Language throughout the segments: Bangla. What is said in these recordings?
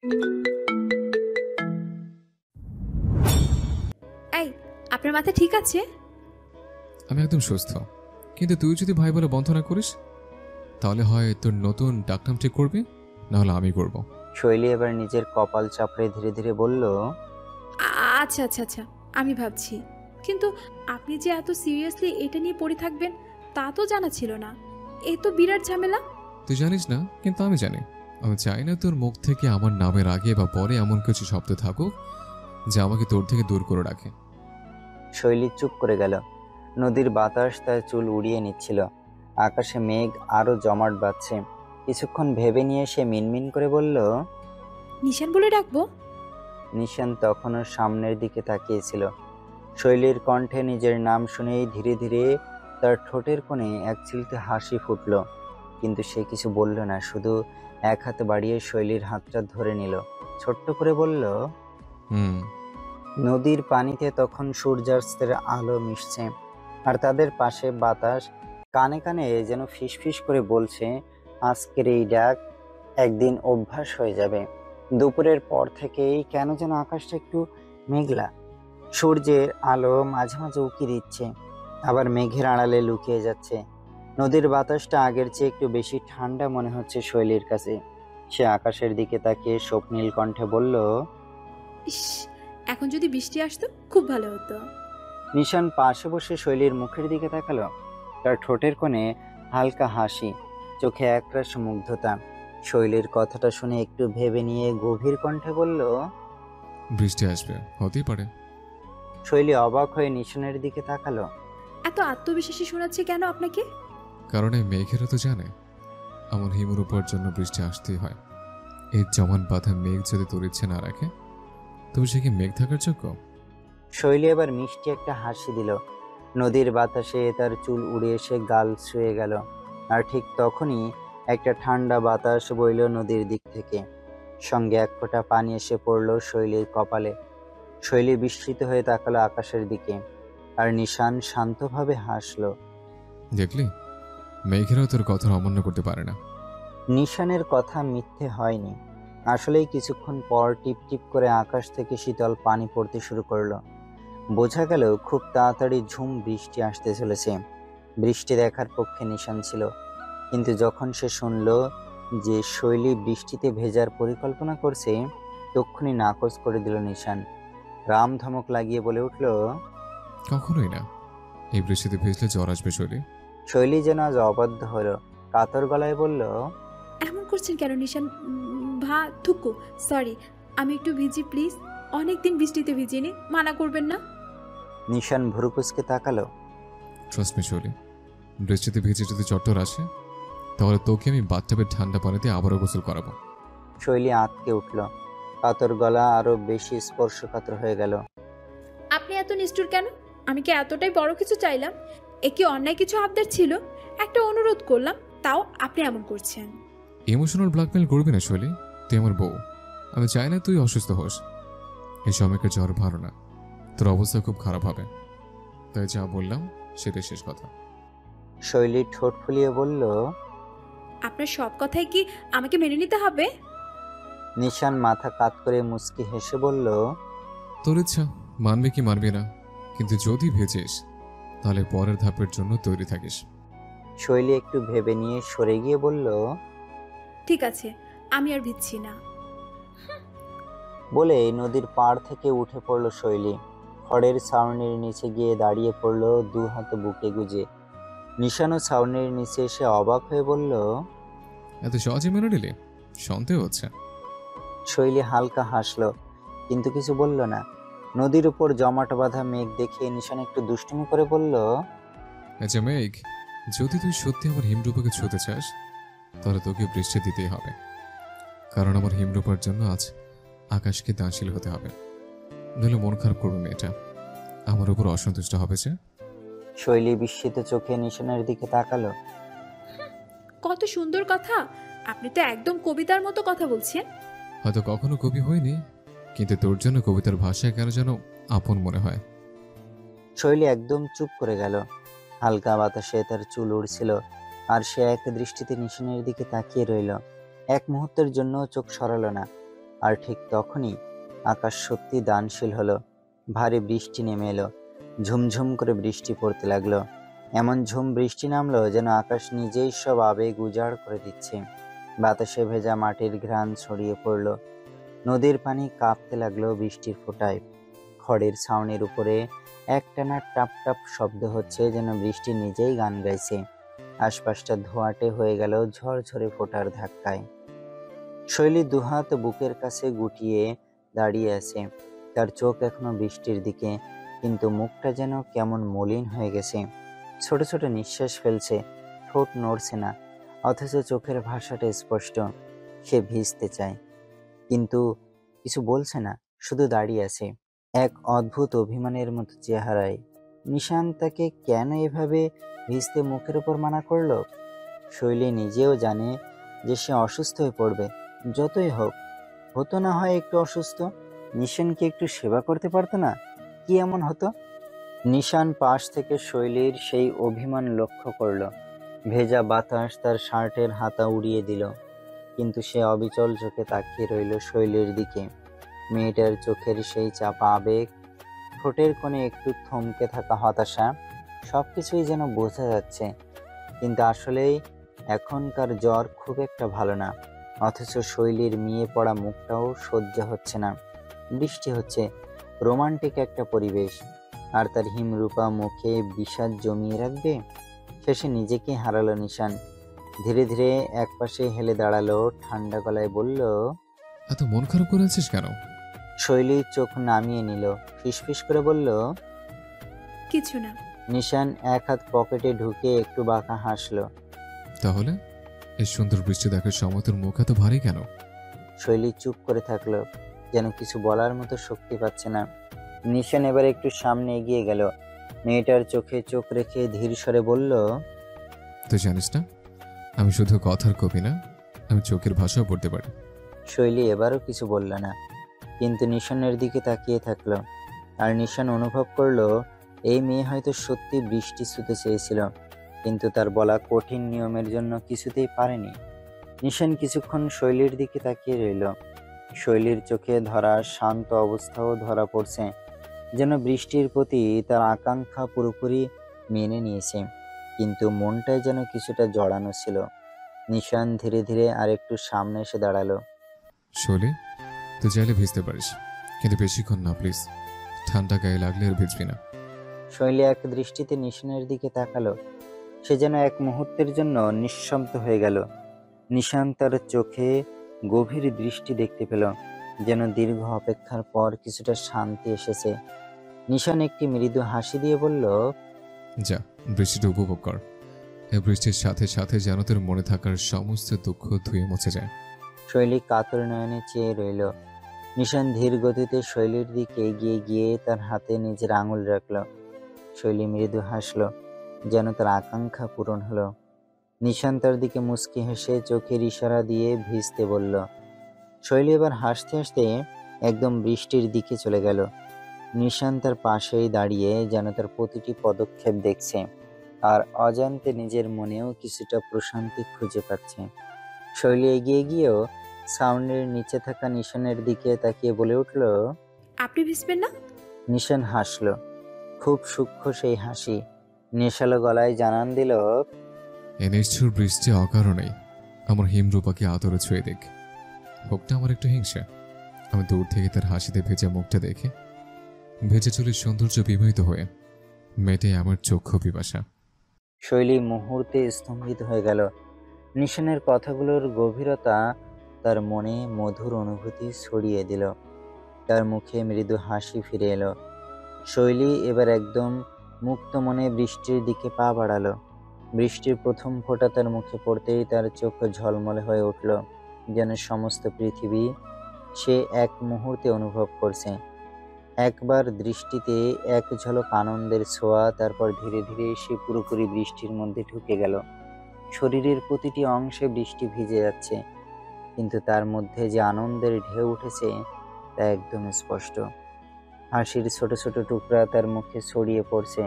এই, আপনার মাথা ঠিক আছে? আমি একদম সুস্থ, কিন্তু তুই যদি ভাই বলে বন্ধ না করিস তাহলে হয় তোর নতুন ডাকনাম ঠিক করবি, না হলে আমি করব। শৈলী এবার নিজের কপাল চাপড়ে ধীরে ধীরে বলল, আচ্ছা আচ্ছা আচ্ছা, আমি ভাবছি। কিন্তু আপনি যে এত সিরিয়াসলি এটা নিয়ে পড়ে থাকবেন তা তো জানা ছিল না। এ তো বিরাট ঝামেলা। তুই জানিস না, কিন্তু আমি জানি। আমি চাই না তোর মুখ থেকে আমার নামের আগে বা পরে এমন কিছু শব্দ থাকুক যা আমাকে তোর থেকে দূর করে রাখে। শৈলী চুপ করে গেল। নদীর বাতাস তার চুল উড়িয়ে নিচ্ছিল। আকাশে মেঘ আরো জমাট বাঁধছে। কিছুক্ষণ ভেবে নিয়ে সে মিনমিন করে বলল, নিশান বলে ডাকবো? নিশান তখনও সামনের দিকে তাকিয়েছিল। শৈলীর কণ্ঠে নিজের নাম শুনেই ধীরে ধীরে তার ঠোঁটের কোণে এক চিলতে হাসি ফুটল। কিন্তু সে কিছু বলল না, শুধু এক হাতে বাড়িয়ে শৈলীর হাতটা ধরে নিল। ছোট্ট করে বলল, হুম। নদীর পানিতে তখন সূর্যাস্তের আলো মিশছে, আর তাদের পাশে বাতাস কানে কানে যেন ফিসফিস করে বলছে, আজকের এই ডাক একদিন অভ্যাস হয়ে যাবে। দুপুরের পর থেকেই কেন যেন আকাশটা একটু মেঘলা। সূর্যের আলো মাঝে মাঝে উকি দিচ্ছে, আবার মেঘের আড়ালে লুকিয়ে যাচ্ছে। নদীর বাতাসটা আগের চেয়ে একটু বেশি ঠান্ডা মনে হচ্ছে শৈলীর কাছে। সে আকাশের দিকে তাকিয়ে স্বপ্নীল কণ্ঠে বলল, ইস, এখন যদি বৃষ্টি আসতো খুব ভালো হতো। নিশান পাশে বসে শৈলীর মুখের দিকে তাকালো। তার ঠোঁটের কোণে হালকা হাসি, চোখে একরাশ মুগ্ধতা। শৈলীর কথাটা শুনে একটু ভেবে নিয়ে গভীর কণ্ঠে বলল, বৃষ্টি আসবে, হতেই পারে। শৈলী অবাক হয়ে নিশানের দিকে তাকালো। এত আত্মবিশ্বাসী শোনাচ্ছে কেন আপনাকে? কারণ এই মেঘেরা তো জানে আমার হিমুর উপর জন্য বৃষ্টি আসতেই হয়। এই জমান বাঁধা মেঘ যদি তোর ইচ্ছে না রাখে তবে সে কি মেঘ থাকার যোগ্য? শৈলী এবার মিষ্টি একটা হাসি দিল। নদীর বাতাসে তার চুল উড়ে এসে গাল ছুঁয়ে গেল। আর ঠিক তখনই একটা ঠান্ডা বাতাস বইল নদীর দিক থেকে। সঙ্গে এক ফোঁটা পানি এসে পড়ল শৈলীর কপালে। শৈলী বিস্মিত হয়ে তাকালো আকাশের দিকে, আর নিশান শান্তভাবে হাসলো। দেখলি, মেঘেরাও তোর কথা অমান্য করতে পারে না। নিশানের কথা মিথ্যে হয়নি। আসলেই কিছুক্ষণ পর টিপ টিপ করে আকাশ থেকে শীতল পানি পড়তে শুরু করলো। বোঝা গেল খুব তাড়াতাড়ি ঝুম বৃষ্টি আসতে চলেছে। বৃষ্টি দেখার পক্ষে নিশান ছিল, কিন্তু যখন সে শুনল যে শৈলী বৃষ্টিতে ভেজার পরিকল্পনা করছে, তক্ষুনি নাকচ করে দিল নিশান। রাম ধমক লাগিয়ে বলে উঠল, কখনোই না। এই বৃষ্টিতে ভিজলে জ্বর আসবে শৈলী। শৈলী যেন আজ অবাধ্য হলো। কাতর গলায় বলল, এমন করছেন কেন নিশান? থুকু, সরি। আমি একটু ভিজি প্লিজ। অনেকদিন বৃষ্টিতে ভিজিনি, মানা করবেন না। নিশান ভুরুকুচকে তাকালো। ট্রাস্ট মি শৈলী, বৃষ্টিতে ভিজে যদি চট্টর আসে তাহলে তোকে আমি বাথটাবের ঠান্ডা পানিতে আবারও গোসল করাবো। শৈলী আঁতকে উঠল। কাতর গলা আরো বেশি স্পর্শকাতর হয়ে গেল। আপনি এত নিষ্ঠুর কেন? আমি কি এতটাই বড় কিছু চাইলাম? এ কি অন্যায় কিছু আবদার ছিল? একটা অনুরোধ করলাম, তাও আপনি এমন করছেন। ইমোশনাল ব্ল্যাকমেল করবি না শৈলী, তুই আমার বউ। আমি চাই না তুই অসুস্থ হোস। এই সময়কে জ্বর ভালো না, তোর অবস্থা খুব খারাপ হবে। তাই যা বললাম সেটাই শেষ কথা। শৈলী ঠোঁট ফুলিয়ে বলল, আপনার সব কথাই কি আমাকে মেনে নিতে হবে? নিশান মাথা কাত করে মুচকি হেসে বলল, তোর ইচ্ছা, মানবে কি মানবি না, কিন্তু যদি ভেজেস তাহলে পরের ধাপের জন্য তৈরি থাকিস। শৈলী একটু ভেবে নিয়ে সরে গিয়ে বলল, ঠিক আছে, আমি আর ভিজছি না। বলে নদীর পাড় থেকে উঠে পড়ল শৈলী। খড়ের ছাউনির নিচে গিয়ে দাঁড়িয়ে পড়ল দু হাতে বুকে গুজে। নিশানও ছাউনির নিচে এসে অবাক হয়ে বলল, এত সহজে মেনে নিলে? সন্দেহ হচ্ছে। শৈলী হালকা হাসলো, কিন্তু কিছু বলল না। নদীর উপর জমাট বাঁধা মেঘ দেখে নিশান একটু দুষ্টুমি করে বলল, আচ্ছা মেঘ, যদি তুই সত্যি আমার হিমরূপাকে ছুঁতে চাস তাহলে তোকে বৃষ্টি দিতেই হবে। কারণ আমার হিমরূপার জন্য আজ আকাশকে দানশীল হতে হবে, নইলে মন খারাপ করবে মেয়েটা, আমার উপর অসন্তুষ্ট হবে যে। শৈলী বিস্মিত চোখে নিশানের দিকে তাকালো। কত সুন্দর কথা! আপনি তো একদম কবিতার মতো কথা বলছেন। হয়তো কখনো কবি হয়নি, কিন্তু তোর জন্য কবিতার ভাষায় কেন যেন আপন মনে হয়। শৈলী একদম চুপ করে গেল। হালকা বাতাসে তার চুল উড়ছিল, আর সে এক দৃষ্টিতে নিশানের দিকে তাকিয়ে রইল। এক মুহূর্তের জন্য চোখ সরালো না। আর ঠিক তখনই আকাশ সত্যি দানশীল হলো। ভারী বৃষ্টি নেমে এলো। ঝুমঝুম করে বৃষ্টি পড়তে লাগলো। এমন ঝুম বৃষ্টি নামলো যেন আকাশ নিজেই সব আবেগ উজাড় করে দিচ্ছে। বাতাসে ভেজা মাটির ঘ্রাণ ছড়িয়ে পড়ল। নদীর পানি কাঁপতে লাগলো বৃষ্টির ফোঁটায়। খড়ের ছাউনির উপরে একটানা টাপ টাপ শব্দ হচ্ছে, যেন বৃষ্টি নিজেই গান গাইছে। আশপাশটা ধোঁয়াটে হয়ে গেল ঝরঝরে ফোঁটার ধাক্কায়। শৈলী দুহাত বুকের কাছে গুটিয়ে দাঁড়িয়ে আছে। তার চোখ এখনো বৃষ্টির দিকে, কিন্তু মুখটা যেন কেমন মলিন হয়ে গেছে। ছোট ছোট নিঃশ্বাস ফেলছে, ঠোঁট নড়ছে না, অথচ চোখের ভাষাটা স্পষ্ট। সে ভিজতে চায়, কিন্তু কিছু বলছে না, শুধু দাঁড়িয়ে আছে এক অদ্ভুত অভিমানের মতো চেহারায়। নিশান তাকে কেন এভাবে ভিজতে মুখের উপর মানা করলো? শৈলী নিজেও জানে যে সে অসুস্থ হয়ে পড়বে। যতই হোক, হতো না হয় একটু অসুস্থ, নিশানকে একটু সেবা করতে পারতো না? কি এমন হতো? নিশান পাশ থেকে শৈলীর সেই অভিমান লক্ষ্য করল। ভেজা বাতাস তার শার্টের হাতা উড়িয়ে দিল, কিন্তু সে অবিচল চোখে তাকিয়ে রইল শৈলীর দিকে। মেয়েটার চোখের সেই চাপা আবেগ, ঠোঁটের কোণে একটু থমকে থাকা হতাশা, সবকিছুই যেন বোঝা যাচ্ছে। কিন্তু আসলেই এখনকার জ্বর খুব একটা ভালো না। অথচ শৈলীর মিয়ে পড়া মুখটাও সহ্য হচ্ছে না। বৃষ্টি হচ্ছে, রোমান্টিক একটা পরিবেশ, আর তার হিমরূপা মুখে বিষাদ জমিয়ে রাখবে? শেষে নিজেকে হারালো নিশান। ধীরে ধীরে একপাশে হেলে দাঁড়ালো, ঠান্ডা গলায় বলল, এত মন খারাপ করে আছিস কেন? শৈলী চোখ নামিয়ে নিল, ফিসফিস করে বলল, কিছু না। নিশান এক হাত পকেটে ঢুকে একটু বাঁকা হাসলো। তাহলে এই সুন্দর বৃষ্টি দেখার সময় তোর মুখ এত ভারী কেন? শৈলী চুপ করে থাকলো, যেন কিছু বলার মতো শক্তি পাচ্ছে না। নিশান এবার একটু সামনে এগিয়ে গেল, মেয়েটার চোখে চোখ রেখে ধীর স্বরে বলল, তুই জানিস না, আমি শুধু কথার কবি না, আমি চোখের ভাষাও পড়তে পারি। শৈলী এবারও কিছু বলল না, কিন্তু নিশানের দিকে তাকিয়ে থাকলো। আর নিশান অনুভব করলো এই মেয়ে হয়তো সত্যি বৃষ্টি ছুঁতে চেয়েছিল, কিন্তু তার বলা কঠিন নিয়মের জন্য কিছুতেই পারেনি। নিশান কিছুক্ষণ শৈলীর দিকে তাকিয়ে রইল। শৈলীর চোখে ধরা শান্ত অবস্থাও ধরা পড়ছে, যেন বৃষ্টির প্রতি তার আকাঙ্ক্ষা পুরোপুরি মেনে নিয়েছে, কিন্তু মনটাই যেন কিছুটা জড়ানো ছিল। নিশান ধীরে ধীরে আর একটু সামনে এসে দাঁড়ালো। শোলে, তুই চাইলে ভিজতে পারিস, কিন্তু বেশিক্ষণ না প্লিজ। ঠান্ডা গায়ে লাগলে আর ভিজবি না। শৈলী এক দৃষ্টিতে নিশানের দিকে তাকালো। সে যেন এক মুহূর্তের জন্য নিঃশব্দ হয়ে গেল। নিশান তার চোখে গভীর দৃষ্টি দেখতে পেল, যেন দীর্ঘ অপেক্ষার পর কিছুটা শান্তি এসেছে। নিশান একটি মৃদু হাসি দিয়ে বলল, যা, বৃষ্টিটা উপভোগ কর। এই বৃষ্টির সাথে সাথে যেন তোর মনে থাকার সমস্ত দুঃখ ধুয়ে মুছে যায়। শৈলী কাতর নয়নে চেয়ে রইল। নিশান ধীর গতিতে শৈলীর দিকে এগিয়ে গিয়ে তার হাতে নিজের আঙুল রাখল। শৈলী মৃদু হাসল, যেন তার আকাঙ্ক্ষা পূরণ হলো। নিশান তার দিকে মুচকি হেসে চোখের ইশারা দিয়ে ভিজতে বলল। শৈলী এবার হাসতে হাসতে একদম বৃষ্টির দিকে চলে গেল। নিশান তার পাশেই দাঁড়িয়ে যেন তার প্রতিটি পদক্ষেপ দেখছে, আর অজান্তে নিজের মনেও কিছুটা প্রশান্তি খুঁজে পাচ্ছে। শৈলী এগিয়ে গিয়েও সাউন্ডের নিচে থাকা নিশানের দিকে তাকিয়ে বলে উঠল, আপনি ভিজবেন না? নিশান হাসল, খুব সূক্ষ্ম সেই হাসি। নেশালো গলায় জানান দিল, এই নিষ্ঠুর বৃষ্টি অকারণেই আমার হিমরূপাকে আদরে ছুঁয়ে দেখ। হোকটা আমার একটু হিংসা। আমি দূর থেকে তার হাসিতে ভেজা মুখটা দেখে, ভেজে চুলের সৌন্দর্য বিমোহিত হয়ে মেটে আমার চক্ষু পিপাসা। শৈলী মুহূর্তে স্তম্ভিত হয়ে গেল। নিশানের কথাগুলোর গভীরতা তার মনে মধুর অনুভূতি ছড়িয়ে দিল। তার মুখে মৃদু হাসি ফিরে এলো। শৈলী এবার একদম মুক্ত মনে বৃষ্টির দিকে পা বাড়ালো। বৃষ্টির প্রথম ফোঁটা তার মুখে পড়তেই তার চোখ ঝলমলে হয়ে উঠল, যেন সমস্ত পৃথিবী সে এক মুহূর্তে অনুভব করছে। একবার দৃষ্টিতে এক ঝলক আনন্দের ছোঁয়া, তারপর ধীরে ধীরে সে পুরোপুরি বৃষ্টির মধ্যে ঢুকে গেল। শরীরের প্রতিটি অংশে বৃষ্টি ভিজে যাচ্ছে, কিন্তু তার মধ্যে যে আনন্দের ঢেউ উঠেছে তা একদম স্পষ্ট। হাসির ছোট ছোট টুকরা তার মুখে ছড়িয়ে পড়ছে,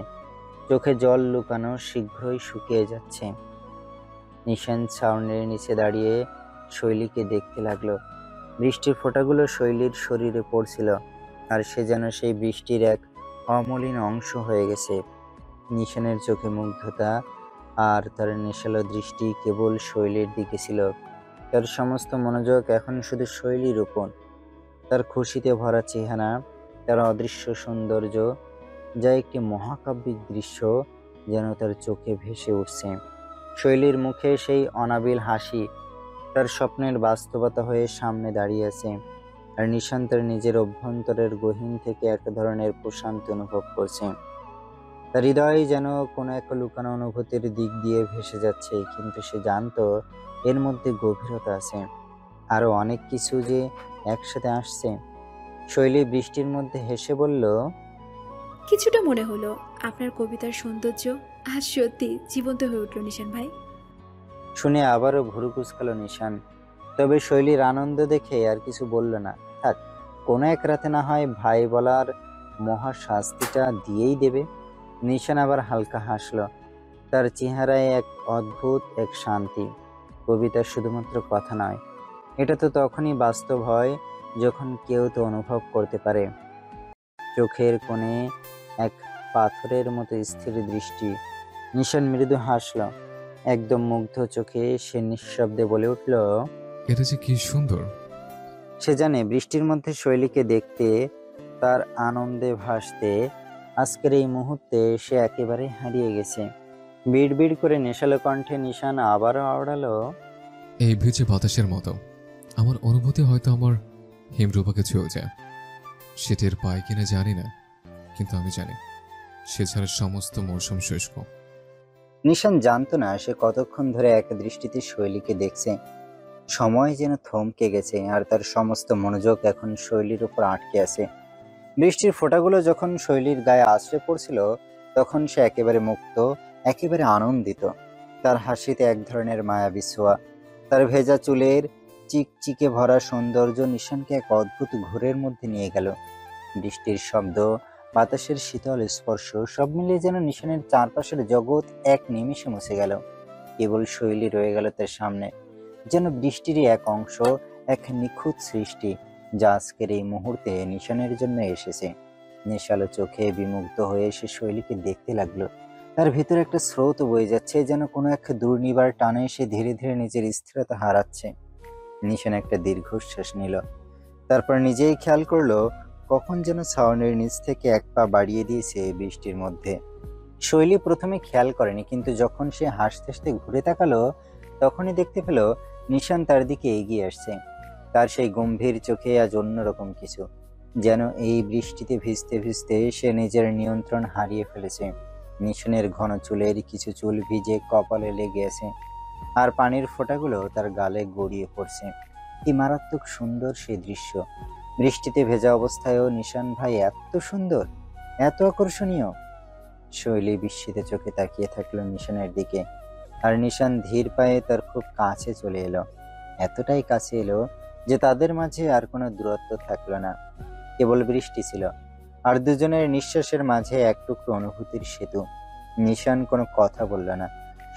চোখে জল লুকানো শীঘ্রই শুকিয়ে যাচ্ছে। নিশান ছাউনির নিচে দাঁড়িয়ে শৈলীকে দেখতে লাগলো। বৃষ্টির ফোঁটাগুলো শৈলীর শরীরে পড়ছিল, আর সে যেন সেই বৃষ্টির এক অমলিন অংশ হয়ে গেছে। নিশানের চোখে মুগ্ধতা, আর তার নেশালো দৃষ্টি কেবল শৈলীর দিকে ছিল। তার সমস্ত মনোযোগ এখন শুধু শৈলীর উপর। তার খুশিতে ভরা চেহারা, তার অদৃশ্য সৌন্দর্য, যা একটি মহাকাব্যিক দৃশ্য, যেন তার চোখে ভেসে উঠছে। শৈলীর মুখে সেই অনাবিল হাসি তার স্বপ্নের বাস্তবতা হয়ে সামনে দাঁড়িয়ে আছে। আর নিশান তার নিজের অভ্যন্তরের গহীন থেকে এক ধরনের প্রশান্তি অনুভব করছে। তার হৃদয় যেন কোনো এক লুকানো অনুভূতির দিক দিয়ে ভেসে যাচ্ছে, কিন্তু সে জানতো এর মধ্যে গভীরতা আছে, আরো অনেক কিছু যে একসাথে আসছে। শৈলী বৃষ্টির মধ্যে হেসে বলল, কিছুটা মনে হলো আপনার কবিতার সৌন্দর্য আজ সত্যি জীবন্ত হয়ে উঠল নিশান ভাই। শুনে আবারও ভুরু কুঁচকালো নিশান। তবে শৈলীর আনন্দ দেখে আর কিছু বলল না। থাক, কোনো এক রাতে না হয় ভাই বলার মহা শাস্তিটা দিয়েই দেবে। নিশান আবার হালকা হাসলো। তার চেহারায় এক অদ্ভুত এক শান্তি। কবিতা শুধুমাত্র কথা নয়, এটা তো তখনই বাস্তব হয় যখন কেউ তো অনুভব করতে পারে। চোখের কোণে এক পাথরের মতো স্থির দৃষ্টি। নিশান মৃদু হাসল। একদম মুগ্ধ চোখে সে নিঃশব্দে বলে উঠল, এটা যে কি সুন্দর। সে জানে বৃষ্টির মধ্যে শৈলীকে দেখতে, তার আনন্দে ভাসতে, আজকের এই মুহূর্তে সে একেবারে হারিয়ে গেছে। বিড় বিড় করে নেশালো কণ্ঠে নিশান আবারও আওড়ালো, এই ভিজে বাতাসের মতো আমার অনুভূতি হয়তো আমার হিমরূপাকে ছুঁয়ে যায়। সেটির পায় কিনা জানি না, কিন্তু আমি জানি সে ছাড়া সমস্ত মৌসুম শুষ্ক। নিশান জানতো না সে কতক্ষণ ধরে এক দৃষ্টিতে শৈলীকে দেখছে। সময় যেন থমকে গেছে, আর তার সমস্ত মনোযোগ এখন শৈলীর উপর আটকে আছে। বৃষ্টির ফোঁটাগুলো যখন শৈলীর গায়ে আছড়ে পড়ছিল, তখন সে একেবারে মুক্ত, একেবারে আনন্দিত। তার হাসিতে এক ধরনের মায়াবী ছোঁয়া। তার ভেজা চুলের চিকচিকে ভরা সৌন্দর্য নিশানকে এক অদ্ভুত ঘোরের মধ্যে নিয়ে গেল। বৃষ্টির শব্দ, বাতাসের শীতল স্পর্শ, সব মিলিয়ে যেন নিশানের চারপাশের জগৎ এক নিমিষে মুছে গেল। কেবল শৈলী রয়ে গেল তার সামনে, যেন বৃষ্টিরই এক অংশ, এক নিখুঁত সৃষ্টি, যা আজকের এই মুহূর্তে নিশানের জন্য এসেছে। নেশালো চোখে বিমুগ্ধ হয়ে সে শৈলীকে দেখতে লাগলো। তার ভিতরে একটা স্রোত বয়ে যাচ্ছে, যেন কোনো এক দুর্নিবার টানে সে ধীরে ধীরে নিজের স্থিরতা হারাচ্ছে। নিশান একটা দীর্ঘশ্বাস নিল, তারপর নিজেই খেয়াল করলো কখন যেন ছাউনির নিচ থেকে এক পা বাড়িয়ে দিয়েছে বৃষ্টির মধ্যে। শৈলী প্রথমে খেয়াল করেনি, কিন্তু যখন সে হাসতে হাসতে ঘুরে তাকালো, তখনই দেখতে পেল নিশান তার দিকে এগিয়ে আসছে। তার সেই গম্ভীর চোখে আজ অন্যরকম কিছু, যেন এই বৃষ্টিতে ভিজতে ভিজতে সে নিজের নিয়ন্ত্রণ হারিয়ে ফেলেছে। নিশানের ঘন চুলের কিছু চুল ভিজে কপালে লেগে আছে, আর পানির ফোঁটাগুলো তার গালে গড়িয়ে পড়ছে। কি মারাত্মক সুন্দর সেই দৃশ্য! বৃষ্টিতে ভেজা অবস্থায়ও নিশান ভাই এত সুন্দর, এত আকর্ষণীয়! শৈলী বিস্মিত চোখে তাকিয়ে থাকলো নিশানের দিকে, আর নিশান ধীর পায়ে তার খুব কাছে চলে এলো। এতটাই কাছে এলো যে তাদের মাঝে আর কোনো দূরত্ব থাকলো না, কেবল বৃষ্টি ছিল, আর দুজনের নিঃশ্বাসের মাঝে এক টুকরো অনুভূতির সেতু। নিশান কোনো কথা বলল না,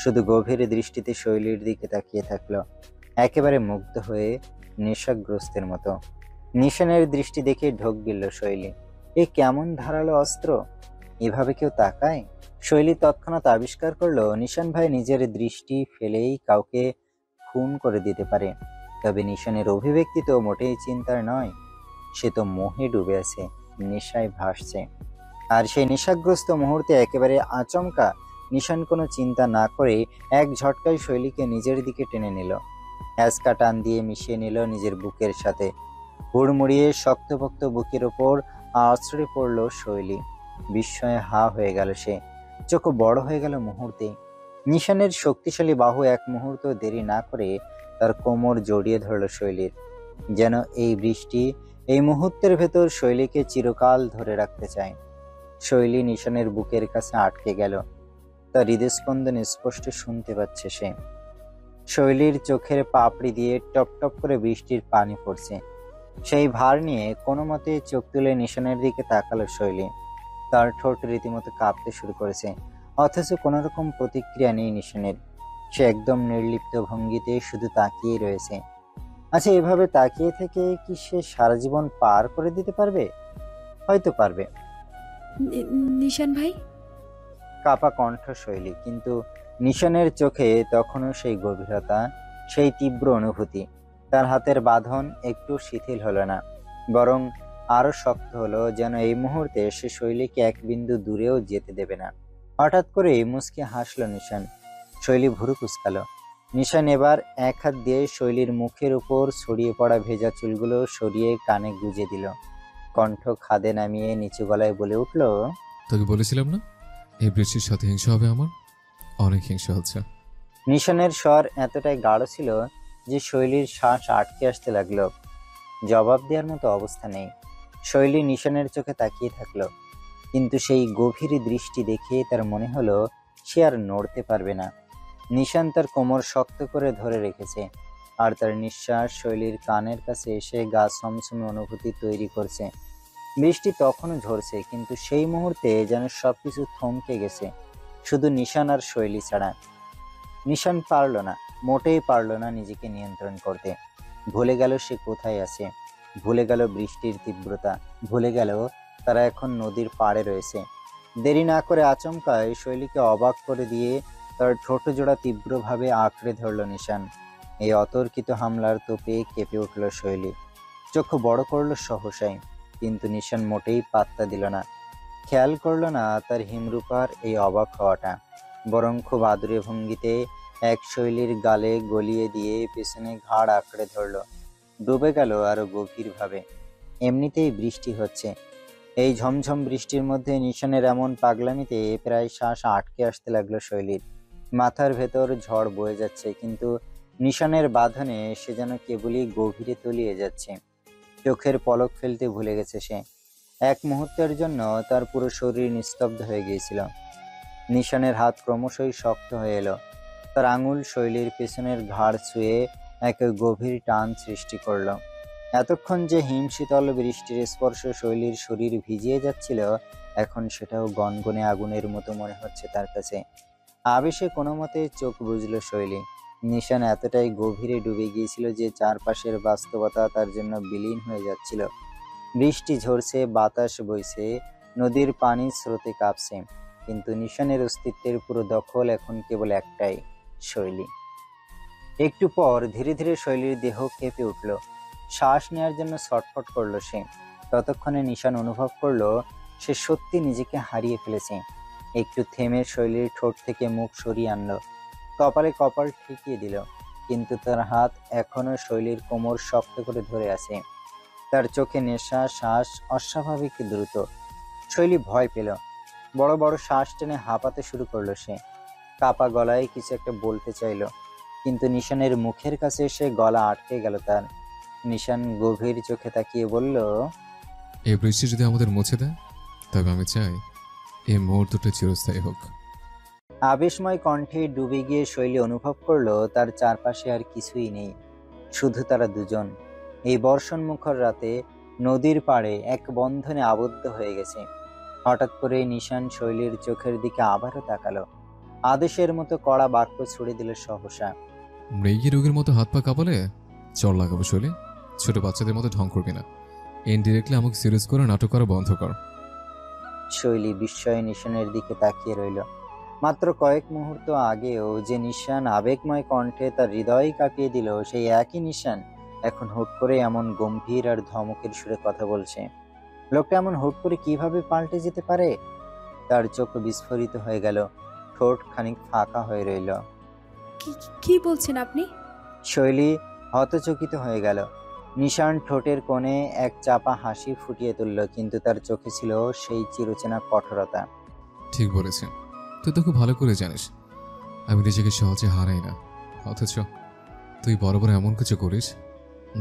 শুধু গভীর দৃষ্টিতে শৈলীর দিকে তাকিয়ে থাকলো, একেবারে মুগ্ধ হয়ে, নেশাগ্রস্তের মতো। নিশানের দৃষ্টি দেখে ঢোক গিলল শৈলী। এ কেমন ধারালো অস্ত্র! এভাবে কেউ তাকায়? শৈলী তৎক্ষণাৎ আবিষ্কার করলো নিশান ভাই নিজের দৃষ্টি ফেলেই কাউকে খুন করে দিতে পারে। তবে নিশানের অভিব্যক্তি তো মোটেই চিন্তার নয়। সে তো মোহে ডুবে আছে, নেশায় ভাসছে। আর সেই নেশাগ্রস্ত মুহূর্তে একেবারে আচমকা নিশান কোনো চিন্তা না করে এক ঝটকায় শৈলীকে নিজের দিকে টেনে নিল। হ্যাঁচকা টান দিয়ে মিশিয়ে নিল নিজের বুকের সাথে। হুড়মুড়িয়ে শক্তপোক্ত বুকের ওপর আছড়ে পড়ল শৈলী। বিস্ময়ে হা হয়ে গেল সে, চোখ বড় হয়ে গেল মুহূর্তে। নিশানের শক্তিশালী বাহু এক মুহূর্ত দেরি না করে তার কোমর জড়িয়ে ধরল শৈলীর, যেন এই বৃষ্টি এই মুহূর্তের ভেতর শৈলীকে চিরকাল ধরে রাখতে চায়। শৈলী নিশানের বুকের কাছে আটকে গেল, তার হৃদস্পন্দন স্পষ্ট শুনতে পাচ্ছে সে। শৈলীর চোখের পাপড়ি দিয়ে টপ টপ করে বৃষ্টির পানি পড়ছে। সেই ভার নিয়ে কোনো মতে চোখ তুলে নিশানের দিকে তাকালো শৈলী। তার ঠোঁট রীতিমতো কাঁপতে শুরু করেছে, অথচ কোনো রকম প্রতিক্রিয়া নেই নিশানের। সে একদম নির্লিপ্ত ভঙ্গিতে শুধু তাকিয়ে রয়েছে। আচ্ছা, এভাবে তাকিয়ে থেকে কি সে সারা জীবন পার করে দিতে পারবে? হয়তো পারবে। নিশান ভাই। কাপা কণ্ঠ শৈলী, কিন্তু নিশানের চোখে তখনও সেই গভীরতা, সেই তীব্র অনুভূতি। তার হাতের বাঁধন একটু শিথিল হলো না, বরং আরো শক্ত হলো, যেন এই মুহূর্তে সে শৈলীকে এক বিন্দু দূরেও যেতে দেবে না। হঠাৎ করে মুচকি হাসলো নিশান। শৈলী ভুরু কুঁচকালো। নিশান এবার এক হাত দিয়ে শৈলীর মুখের উপর ছড়িয়ে পড়া ভেজা চুলগুলো সরিয়ে কানে গুজে দিল। কণ্ঠ খাদে নামিয়ে নিচু গলায় বলে উঠল, তোকে বলেছিলাম না এই বৃষ্টির সাথে হিংসা হবে আমার? অনেক হিংসা হচ্ছে। নিশানের স্বর এতটাই গাঢ় ছিল যে শৈলীর শ্বাস আটকে আসতে লাগলো। জবাব দেওয়ার মতো অবস্থা নেই। শৈলী নিশানের চোখে তাকিয়ে থাকলো, কিন্তু সেই গভীর দৃষ্টি দেখে তার মনে হলো সে আর নড়তে পারবে না। নিশান তার কোমর শক্ত করে ধরে রেখেছে, আর তার নিঃশ্বাস শৈলীর কানের কাছে এসে গা ছমছমে অনুভূতি তৈরি করছে। বৃষ্টি তখনও ঝরছে, কিন্তু সেই মুহূর্তে যেন সবকিছু থমকে গেছে, শুধু নিশান আর শৈলী ছাড়া। নিশান পারল না, মোটেই পারল না নিজেকে নিয়ন্ত্রণ করতে। ভুলে গেল সে কোথায় আছে, ভুলে গেল বৃষ্টির তীব্রতা, ভুলে গেল তারা এখন নদীর পাড়ে রয়েছে। দেরি না করে আচমকায় শৈলীকে অবাক করে দিয়ে তার ঠোঁট জোড়া তীব্রভাবে আঁকড়ে ধরল নিশান। এই অতর্কিত হামলার তোপে কেঁপে উঠল শৈলী, চোখ বড় করল সহসাই, কিন্তু নিশান মোটেই পাত্তা দিল না। খেয়াল করলো না তার হিমরূপার এই অবাক হওয়াটা, বরং খুব আদুরে ভঙ্গিতে এক শৈলীর গালে গলিয়ে দিয়ে পেছনে ঘাড় আঁকড়ে ধরল। ডুবে গেল আরো গভীরভাবে। এমনিতেই বৃষ্টি হচ্ছে, এই ঝমঝম বৃষ্টির মধ্যে নিশানের এমন পাগলামিতে প্রায় শ্বাস আটকে আসতে লাগলো শৈলীর। মাথার ভেতর ঝড় বয়ে যাচ্ছে, কিন্তু নিশানের বাঁধনে সে যেন কেবলই গভীরে তলিয়ে যাচ্ছে। চোখের পলক ফেলতে ভুলে গেছে সে। এক মুহূর্তের জন্য তার পুরো শরীর নিস্তব্ধ হয়ে গিয়েছিল। নিশানের হাত ক্রমশই শক্ত হয়ে এলো। তার আঙুল শৈলীর পেছনের ঘাড় ছুঁয়ে এক গভীর টান সৃষ্টি করলো। এতক্ষণ যে হিমশীতল বৃষ্টির স্পর্শ শৈলীর শরীর ভিজিয়ে যাচ্ছিল, এখন সেটাও গনগনে আগুনের মতো মনে হচ্ছে তার কাছে। আবেশে কোনো মতে চোখ বুজল শৈলী। নিশান এতটাই গভীরে ডুবে গিয়েছিল যে চারপাশের বাস্তবতা তার জন্য বিলীন হয়ে যাচ্ছিল। বৃষ্টি ঝরছে, বাতাস বইছে, নদীর পানি স্রোতে কাঁপছে, কিন্তু নিশানের অস্তিত্বের পুরো দখল এখন কেবল একটাই, শৈলী। একটু পর ধীরে ধীরে শৈলীর দেহ কেঁপে উঠল, শ্বাস নেওয়ার জন্য ছটফট করলো সে। ততক্ষণে নিশান অনুভব করলো সে সত্যি নিজেকে হারিয়ে ফেলেছে। একটু থেমে শৈলীর ঠোঁট থেকে মুখ সরিয়ে আনলো, কপালে কপাল ঠেকিয়ে দিল, কিন্তু তার হাত এখনো শৈলীর কোমর শক্ত করে ধরে আছে। তার চোখে নেশা, শ্বাস অস্বাভাবিক দ্রুত। শৈলী ভয় পেল, বড় বড় শ্বাস টেনে হাঁপাতে শুরু করলো সে। কাপা গলায় কিছু একটা বলতে চাইল, কিন্তু নিশানের মুখের কাছে এসে গলা আটকে গেল তার। নিশান গভীর চোখে তাকিয়ে বলল, এই বৃষ্টি যদি আমাদের মুছে দেয়, তবে আমি চাই এই মুহূর্তটা চিরস্থায়ী হোক। আবেশময় কণ্ঠে ডুবে গিয়ে শৈলী অনুভব করলো তার চারপাশে আর কিছুই নেই, শুধু তারা দুজন। এই বর্ষণমুখর রাতে নদীর পাড়ে এক বন্ধনে আবদ্ধ হয়ে গেছে। হঠাৎ করে নিশান শৈলীর চোখের দিকে আবারও তাকালো, আদেশের মতো কড়া বাক্য ছুড়ে দিল সহসা, মৃগী রোগীর মতো হাত পা কাঁপালে চর লাগাবো শৈলী। ছোট বাচ্চাদের মতো ঢং করবি না। ইনডিরেক্টলি আমাকে সিরিয়াস করে নাটক করা বন্ধ কর। শৈলী বিস্ময়ে নিশানের দিকে তাকিয়ে রইল। মাত্র কয়েক মুহূর্ত আগেও যে নিশান আবেগময় কণ্ঠে তার হৃদয় কাঁপিয়ে দিল, সেই একই নিশান এখন হুট করে এমন গম্ভীর আর ধমকের সুরে কথা বলছে। লোকটা এমন হুট করে কিভাবে পাল্টে যেতে পারে? তার চোখ বিস্ফোরিত হয়ে গেল, ঠোঁট খানিক ফাঁকা হয়ে রইল। কি বলছেন আপনি? শৈলী হতচকিত হয়ে গেল। নিশান ঠোঁটের কোণে এক চাপা হাসি ফুটিয়ে তুলল, কিন্তু তার চোখে ছিল সেই চিরচেনা কঠোরতা। ঠিক বলেছেন, তুই তো খুব ভালো করে জানিস আমি নিজেকে সহজে হারাই না, অথচ তুই বড় বড় এমন কিছু করিস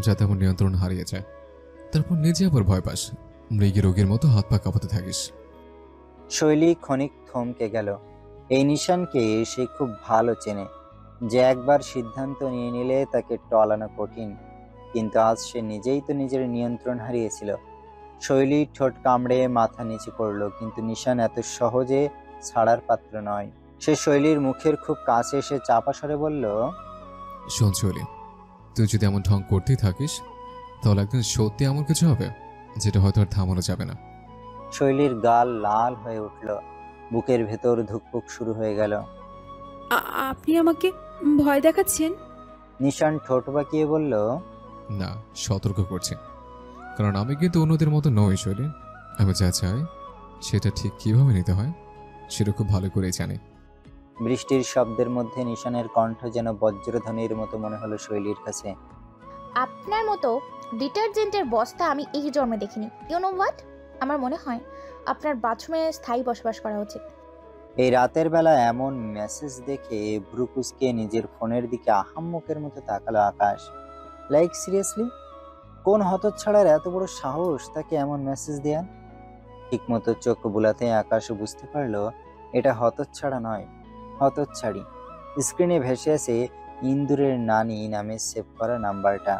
যাতে আমার নিয়ন্ত্রণ হারিয়ে যায়। তারপর নিজে আবার ভয় পাস, মৃগী রোগীর মতো হাত পা কাঁপাতে থাকিস। শৈলী ক্ষণিক থমকে গেল। এই নিশানকে সে খুব ভালো চেনে, যে একবার সিদ্ধান্ত নিয়ে নিলে তাকে টলানো কঠিন। কিন্তু আজ সে নিজেই তো নিজের নিয়ন্ত্রণ হারিয়েছিল। শৈলী ঠোঁট কামড়ে মাথা নিচু করলো, কিন্তু নিশান এত সহজে ছাড়ার পাত্র নয়। সে শৈলীর মুখের খুব কাছে এসে চাপা স্বরে বলল, শোন শৈলী, তুই যদি এমন ঢং করতেই থাকিস তাহলে একদিন সত্যি এমন কিছু হবে যেটা হয়তো আর থামানো যাবে না। শৈলীর গাল লাল হয়ে উঠল, বুকের ভেতর ধুকপুক শুরু হয়ে গেল। আপনি আমাকে ভয় দেখাচ্ছেন? নিশান ঠোঁট বাঁকিয়ে বলল, না, সতর্ক করছি, কারণ আমি কিন্তু অন্যদের মতো নই শৈলী। আমি যা চাই সেটা ঠিক কিভাবে নিতে হয় সেটা খুব ভালো করেই জানি। বৃষ্টির শব্দের মধ্যে নিশানের কণ্ঠ যেন বজ্রধ্বনির মতো মনে হলো শৈলীর কাছে। আপনার মতো ডিটারজেন্টের বস্তা আমি এই জন্মে দেখিনি। ইউ নো হোয়াট, আমার মনে হয় আপনার বাথরুমে স্থায়ী বসবাস করা উচিত। এই রাতের বেলা এমন মেসেজ দেখে ভ্রুকুসকে নিজের ফোনের দিকে আহাম্মকের মতো তাকালো আকাশ। লাইক সিরিয়াসলি, কোন হতচ্ছাড়ার এত বড় সাহস তাকে এমন মেসেজ দেয়ার? ঠিকমতো চোখ বুলাতে আকাশ বুঝতে পারলো এটা হতচ্ছাড়া নয়, হতচ্ছাড়ি। স্ক্রিনে ভেসে আছে ইন্দুরের নানি নামে সেভ করা নাম্বারটা।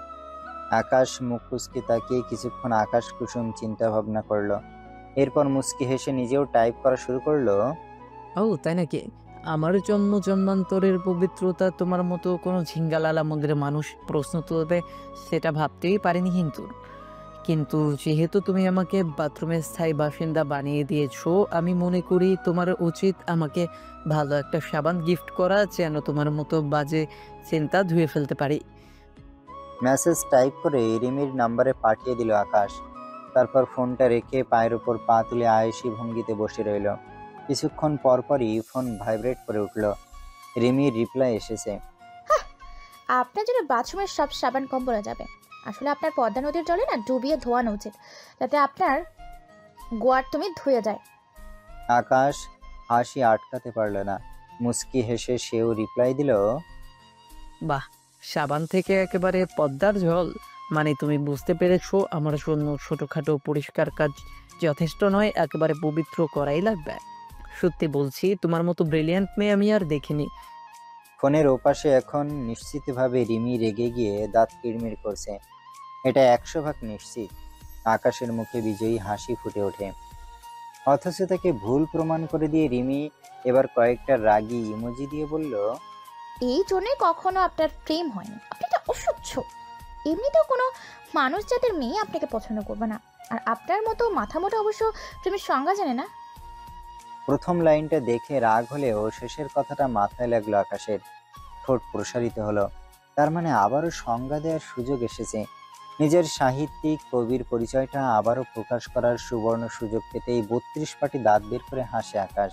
আকাশ মুখ কুচকে তাকিয়ে কিছুক্ষণ আকাশ কুসুম চিন্তা ভাবনা করলো। এরপর মুচকি হেসে নিজেও টাইপ করা শুরু করলো। ও তাই নাকি? আমার জন্ম জন্মান্তরের পবিত্রতা তোমার মতো কোনো ঝিঙ্গালালা মন্দিরে মানুষ প্রশ্ন তুলবে সেটা ভাবতেই পারিনি। কিন্তু যেহেতু তুমি আমাকে বাথরুমের স্থায়ী বাসিন্দা বানিয়ে দিয়েছো, আমি মনে করি তোমার উচিত আমাকে ভালো একটা সাবান গিফট করা, যেন তোমার মতো বাজে চিন্তা ধুয়ে ফেলতে পারি। মেসেজ টাইপ করে রিমির নাম্বারে পাঠিয়ে দিল আকাশ। তারপর ফোনটা রেখে পায়ের উপর পা তুলে আয়েশি ভঙ্গিতে বসে রইল। কিছুক্ষণ পরপরই ফোন ভাইব্রেট করে উঠল। রিমির রিপ্লাই এসেছে। আপনার জন্য বাথরুমের সব সাবান কম বলা যাবে। আসলে আপনার পদ্মা নদীর জলে না ডুবিয়ে ধোয়ানো উচিত, যাতে আপনার গোয়ার তুমি ধুয়ে যায়। আকাশ হাসি আটকাতে পারল না, মুচকি হেসে সেও রিপ্লাই দিল। বাহ, সাবান থেকে একেবারে পদ্মার জল? মানে তুমি বুঝতে পেরেছো আমার জন্য ছোটখাটো পরিষ্কার কাজ যথেষ্ট নয়, একেবারে পবিত্র করাই লাগবে। সত্যি বলছি, তোমার মতো ব্রিলিয়ান্ট মেয়ে আমি আর দেখিনি। ফোনের ওপাশে এখন নিশ্চিতভাবে রিমি রেগে গিয়ে দাঁত কিড়মিড় করছে। এটা 100% নিশ্চিত। আকাশের মুখে বিজয়ী হাসি ফুটে ওঠে। অথচ তাকে ভুল প্রমাণ করে দিয়ে রিমি এবার কয়েকটা রাগী ইমোজি দিয়ে বলল, এই জন্যে কখনো আপনার প্রেম হয়নি। আপনি একটা অসহ্য। এমনিতেও কোনো মানুষ জাতের মেয়ে আপনাকে পছন্দ করবে না। আর আপনার মতো মাথা মোটা অবশ্য প্রেমের সংজ্ঞা জানে না। প্রথম লাইনটা দেখে রাগ হলেও শেষের কথাটা মাথায় লাগলো আকাশের। ঠোঁট প্রসারিত হলো। তার মানে আবারও সংজ্ঞা দেওয়ার সুযোগ এসেছে। নিজের সাহিত্যিক কবির পরিচয়টা আবারও প্রকাশ করার সুবর্ণ সুযোগ পেতেই 32 পাটি দাঁত বের করে হাসে আকাশ।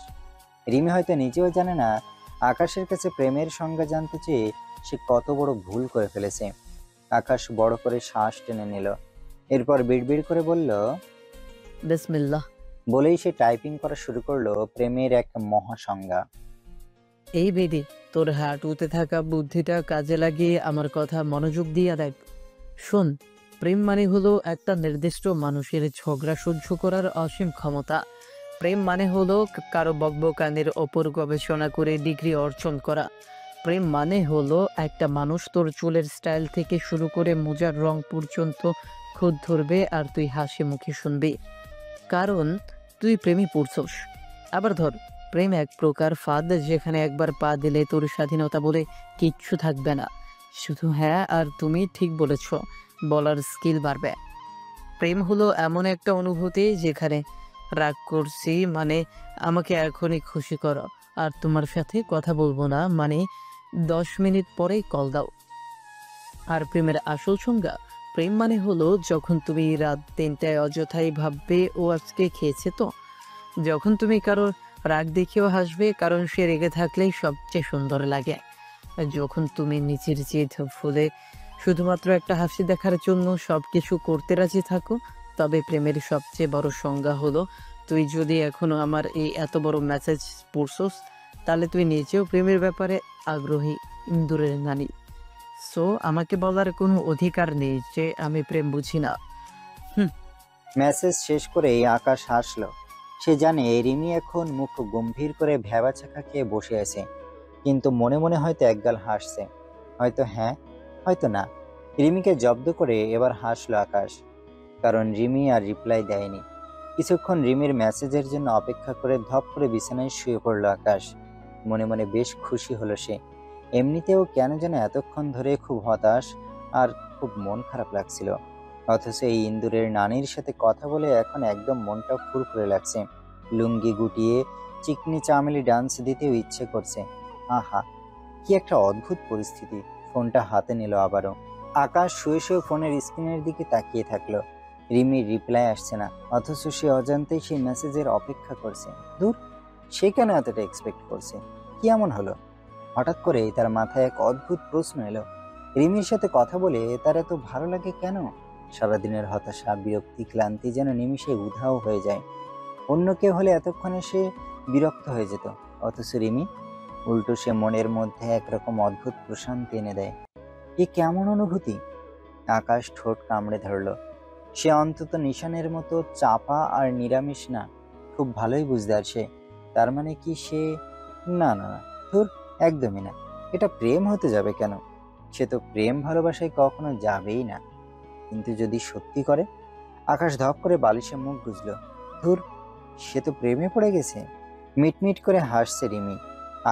রিমি হয়তো নিজেও জানে না আকাশের কাছে প্রেমের সংজ্ঞা জানতে চেয়ে সে কত বড় ভুল করে ফেলেছে। আকাশ বড় করে শ্বাস টেনে নিল। এরপর বিড়বিড় করে বলল, বিসমিল্লাহ। বলেই সে টাইপিং করা শুরু করলো প্রেমের এক মহাসংজ্ঞা। এই বেদি, তোর হাঁটুতে থাকা বুদ্ধিটা কাজে লাগিয়ে আমার কথা মনোযোগ দিয়ে দেখ। শোন, প্রেম মানে হলো একটা নির্দিষ্ট মানুষের ঝগড়া সহ্য করার অসীম ক্ষমতা। প্রেম মানে হলো কারো বকবকানির ওপর গবেষণা করে ডিগ্রি অর্জন করা। প্রেম মানে হলো একটা মানুষ তোর চুলের স্টাইল থেকে শুরু করে মোজার রং পর্যন্ত খুদ ধরবে আর তুই হাসি মুখে শুনবি, কারণ তুই প্রেমই পড়ছস। আবার ধর, প্রেম এক প্রকার ফাঁদ, যেখানে একবার পা দিলে তোর স্বাধীনতা বলে কিচ্ছু থাকবে না, শুধু হ্যাঁ আর তুমি ঠিক বলেছ বলার স্কিল বাড়বে। প্রেম হলো এমন একটা অনুভূতি যেখানে রাগ করছি মানে আমাকে এখনই খুশি করো, আর তোমার সাথে কথা বলবো না মানে 10 মিনিট পরেই কল দাও। আর প্রেমের আসল সংজ্ঞা, প্রেম মানে হলো যখন তুমি রাত 3টায় অযথাই ভাববে ও আজকে খেয়েছে তো, যখন তুমি কারোর রাগ দেখেও হাসবে কারণ সে রেগে থাকলেই সবচেয়ে সুন্দর লাগে, যখন তুমি নিচের জিদ ফুলে শুধুমাত্র একটা হাসি দেখার জন্য সবকিছু করতে রাজি থাকো, তবে প্রেমের সবচেয়ে বড় সংজ্ঞা হলো তুই যদি এখনো আমার এই এত বড় মেসেজ পড়ছস তাহলে তুই নিজেও প্রেমের ব্যাপারে আগ্রহী ইন্দুরের নানি। সো আমাকে বলার কোনো অধিকার নেই যে আমি প্রেম বুঝি না। মেসেজ শেষ করেই আকাশ হাসলো। সে জানে রিমি এখন মুখ গম্ভীর করে ভ্যাবাচাকা খেয়ে বসে আছে, কিন্তু মনে মনে হয়তো একগাল হাসছে। হয়তো হ্যাঁ, হয়তো না। রিমিকে জব্দ করে এবার হাসলো আকাশ, কারণ রিমি আর রিপ্লাই দেয়নি। কিছুক্ষণ রিমির মেসেজের জন্য অপেক্ষা করে ধপ করে বিছানায় শুয়ে পড়লো আকাশ। মনে মনে বেশ খুশি হলো সে। এমনিতেও কেন যেন এতক্ষণ ধরে খুব হতাশ আর খুব মন খারাপ লাগছিল। অথচ এই ইন্দুরের নানির সাথে কথা বলে এখন একদম মনটা ফুরফুরে লাগছে। লুঙ্গি গুটিয়ে চিকনি চামেলি ডান্স দিতেও ইচ্ছে করছে। আহা, কি একটা অদ্ভুত পরিস্থিতি। ফোনটা হাতে নিল আবারও। আকাশ শুয়ে শুয়ে ফোনের স্ক্রিনের দিকে তাকিয়ে থাকলো। রিমির রিপ্লাই আসছে না, অথচ সে অজান্তেই সেই মেসেজের অপেক্ষা করছে। দূর, সে কেন এতটা এক্সপেক্ট করছে? কি এমন হলো? হঠাৎ করে তার মাথায় এক অদ্ভুত প্রশ্ন এলো। রিমির সাথে কথা বলে তার এত ভালো লাগে কেন? সারাদিনের হতাশা, বিরক্তি, ক্লান্তি যেন নিমিষে উধাও হয়ে যায়। অন্য কেউ হলে এতক্ষণে সে বিরক্ত হয়ে যেত, অথচ রিমি উল্টো সে মনের মধ্যে একরকম অদ্ভুত প্রশান্তি এনে দেয়। এ কেমন অনুভূতি? আকাশ ঠোঁট কামড়ে ধরল। সে অন্তত নিশানের মতো চাপা আর নিরামিষ না, খুব ভালোই বুঝতে পারছে। তার মানে কি সে... না না না, ধুর, একদমই না। এটা প্রেম হতে যাবে কেন? সে তো প্রেম ভালোবাসায় কখনো যাবেই না। কিন্তু যদি সত্যি করে? আকাশ ধপ করে বালিশে মুখ গুজল। ধুর, সে তো প্রেমে পড়ে গেছে। মিটমিট করে হাসছে রিমি।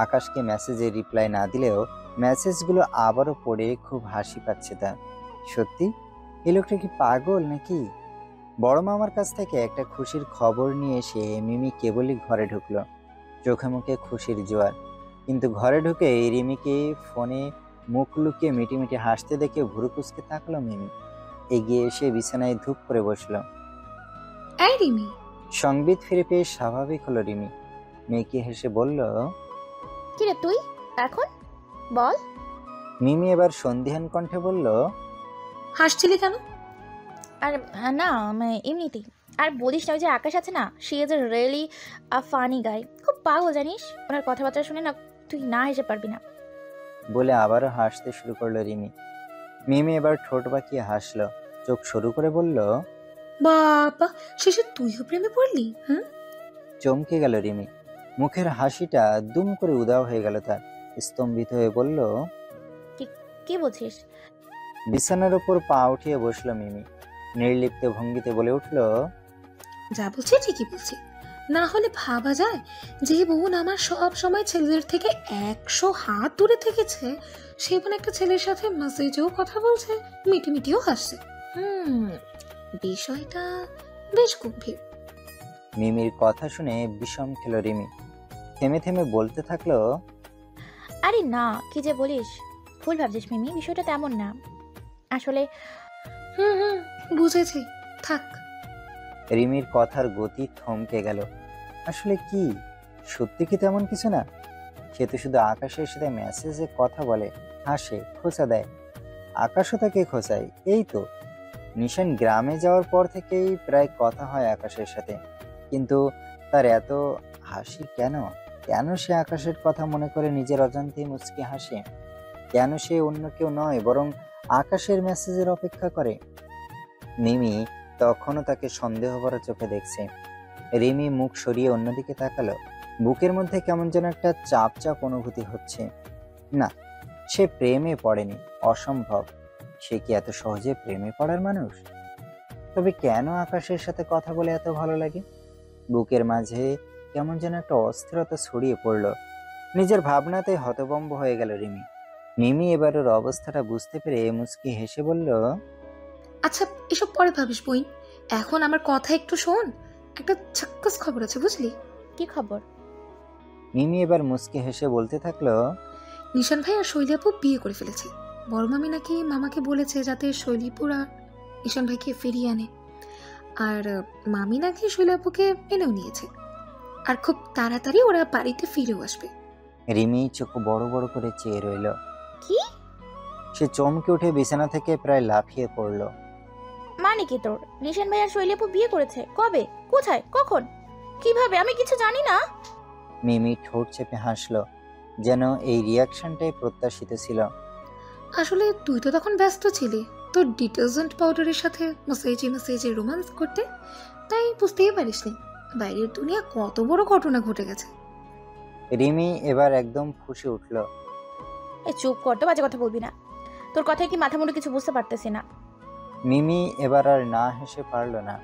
আকাশকে মেসেজে রিপ্লাই না দিলেও মেসেজগুলো আবারও পড়ে খুব হাসি পাচ্ছে তার। সত্যি এই লোকটা কি পাগল নাকি? বড় মামার কাছ থেকে একটা খুশির খবর নিয়ে এসে মিমি কেবলই ঘরে ঢুকলো। চোখে মুখে খুশির জোয়ার। কিন্তু ঘরে ঢুকে রিমিকে ফোনে মুখ লুকিয়ে মিটিমিটি হাসতে দেখে ভুরু কুঁচকে তাকালো মিমি। এগিয়ে এসে বিছানায় ধূপ করে বসলো। এই রিমি, সংবিত ফিরে পেয়ে স্বাভাবিক হলো রিমি। মেয়েকে হেসে বলল, কিরে তুই এখন বল। মিমি এবার সন্ধিহান কণ্ঠে বলল, হাসছিলি কেন? আর না মানে এমনিতেই। আর বলিস না, ওই যে আকাশ আছে না, she is a really funny guy, খুব পাগল জানিস। ওনার কথাবার্তা শুনে না তুই না হেসে পারবি না। বলে আবারও হাসতে শুরু করলো রিমি। মিমি এবার ঠোঁট বাঁকিয়ে হাসলো, চোখ সরু করে বলল, বাবা, শেষে তুইও প্রেমে পড়লি? হুম। চমকে গেল রিমি। মুখের হাসিটা দুম করে উধাও হয়ে গেল তার। স্তম্ভিত হয়ে বলল, কি বলছিস? বিছানার উপর পা উঠিয়ে বসলো মিমি। নির্লিপ্ত ভঙ্গিতে বলে উঠল, যা বলছি ঠিকই বলছি। না হলে ভাবা যায় যে বোন আমার সব সময় ছেলেদের থেকে 100 হাত দূরে থেকেছে, সে বোন একটা ছেলের সাথে মেসেজেও কথা বলছে, মিটিমিটিও হাসছে। বিষয়টা বেশ গম্ভীর। মিমির কথা শুনে বিষম খেল রিমি। থেমে থেমে বলতে থাকলো, আরে না, কি যে বলিস, ভুল ভাবছিস মিমি, বিষয়টা তেমন না আসলে। হুম, বুঝেছি, থাক। রিমির কথার গতি থমকে গেল। আসলে কি সত্যি কি তেমন কিছু না? সে তো শুধু আকাশের সাথে মেসেজে কথা বলে, হাসে, খোঁচা দেয়। আকাশও তাকে খোঁচায়। এই তো নিশান গ্রামে যাওয়ার পর থেকেই প্রায় কথা হয় আকাশের সাথে। কিন্তু তার এত হাসি কেন? কেন সে আকাশের কথা মনে করে নিজের অজান্তেই মুচকি হাসে? কেন সে অন্য কেউ নয়, বরং আকাশের মেসেজের অপেক্ষা করে? মিমি তখনও তাকে সন্দেহ ভরা চোখে দেখছে। রিমি মুখ সরিয়ে অন্যদিকে তাকালো। বুকের মধ্যে কেমন যেন একটা চাপ চাপ অনুভূতি হচ্ছে। না, সে প্রেমে পড়েনি, অসম্ভব। সে কি এত সহজে প্রেমে পড়ার মানুষ? তবে কেন আকাশের সাথে কথা বলে এত ভালো লাগে? বুকের মাঝে কেমন যেন একটা অস্থিরতা ছড়িয়ে পড়ল। নিজের ভাবনাতে হতভম্ব হয়ে গেল রিমি। মিমি এবার ওর অবস্থাটা বুঝতে পেরে মুচকি হেসে বলল, আচ্ছা, এসব পরে ভাবিস বই, এখন আমার কথা একটু শোন। একটা ঝাক্কাস খবর আছে, বুঝলি? কি খবর? মিমি এবার মুচকি হেসে বলতে থাকলো, নিশান ভাই আর শৈলী আপু বিয়ে করে ফেলেছে। বড় মামি নাকি মামাকে বলেছে যাতে শৈলীপুর আর নিশান ভাইকে ফিরিয়ে আনে। আর মামি নাকি শৈলী আপুকে মেনেও নিয়েছে, আর খুব তাড়াতাড়ি ওরা বাড়িতে ফিরেও আসবে। রিমি চোখ বড় বড় করে চেয়ে রইল। কি? সে চমকে উঠে বিছানা থেকে প্রায় লাফিয়ে পড়ল। মানে কি তোর? নিশান ভাই আর শৈলী আপু বিয়ে করেছে? কবে, কোথায়, কখন, কিভাবে? আমি কিছু জানি না। মিমি ঠোঁট চেপে হাসলো, যেন এই রিয়াকশনটাই প্রত্যাশিত ছিল। আসলে তুই তো তখন ব্যস্ত ছিলি তোর ডিটারজেন্ট পাউডারের সাথে মেসেজে রোমান্স করতে, তাই বুঝতেই পারিসনি বাইরের দুনিয়া কত বড় ঘটনা ঘটে গেছে। রিমি এবার একদম ফুঁসে উঠল। এ চুপ কর তো, বাজে কথা বলবি না। তোর কথায় কি মাথা মুন্ডু কিছু বুঝতে পারতেছি না। মিমি এবার আর না হেসে পারল না।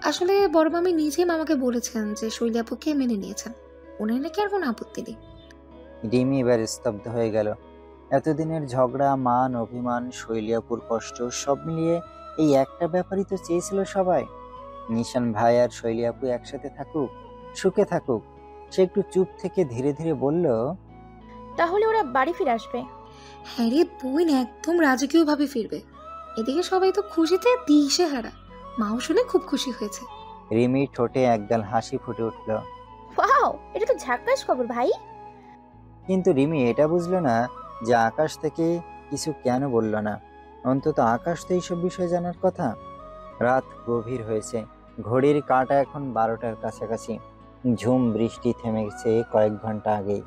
আসলে বড় মামি নিজেই মামাকে বলেছেন যে শৈলী আপুকে মেনে নিয়েছেন, ওনার নাকি আর কোনো আপত্তি নেই। রিমি এবার স্তব্ধ হয়ে গেল। এতদিনের ঝগড়া, মান, অভিমান, শৈলিয়াপুর কষ্ট সব মিলিয়ে এই একটা ব্যাপারই তো চেয়েছিল সবাই। নিশান ভাই আর শৈলিয়াপু একসাথে থাকুক, সুখে থাকুক। সে একটু চুপ থেকে ধীরে ধীরে বলল, তাহলে ওরা বাড়ি ফিরে আসবে? হ্যাঁ রে বোন, একদম রাজকীয়ভাবে ফিরবে। এদিকে সবাই তো খুশিতে দিশেহারা। মাও শুনে খুব খুশি হয়েছে। রিমি ঠোঁটে একগাল হাসি ফুটে উঠল। ওয়াও, এটা তো ঝাক্কাস খবর ভাই। কিন্তু রিমি এটা বুঝলো না যে আকাশ থেকে কিছু কেন বলল না। অন্তত আকাশ তো এইসব বিষয় জানার কথা। রাত গভীর হয়েছে, ঘড়ির কাঁটা এখন 12টার কাছাকাছি। ঝুম বৃষ্টি থেমেছে কয়েক ঘন্টা আগেই,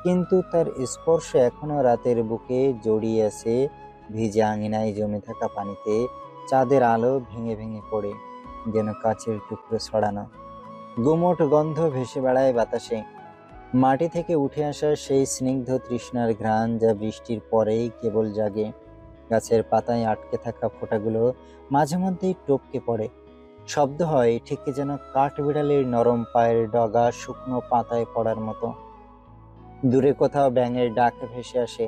কিন্তু তার স্পর্শ এখনো রাতের বুকে জড়িয়ে আছে। ভিজে আঙিনায় জমে থাকা পানিতে চাঁদের আলো ভেঙে ভেঙে পড়ে, যেন কাচের টুকরো ছড়ানো। গুমোট গন্ধ ভেসে বেড়ায় বাতাসে। মাটি থেকে উঠে আসা সেই স্নিগ্ধ তৃষ্ণার ঘ্রাণ, যা বৃষ্টির পরেই কেবল জাগে। গাছের পাতায় আটকে থাকা ফোঁটাগুলো মাঝে মধ্যেই টপকে পড়ে। শব্দ হয় ঠিক যেন কাঠবিড়ালির নরম পায়ের ডগা শুকনো পাতায় পড়ার মতো। দূরে কোথাও ব্যাঙের ডাক ভেসে আসে,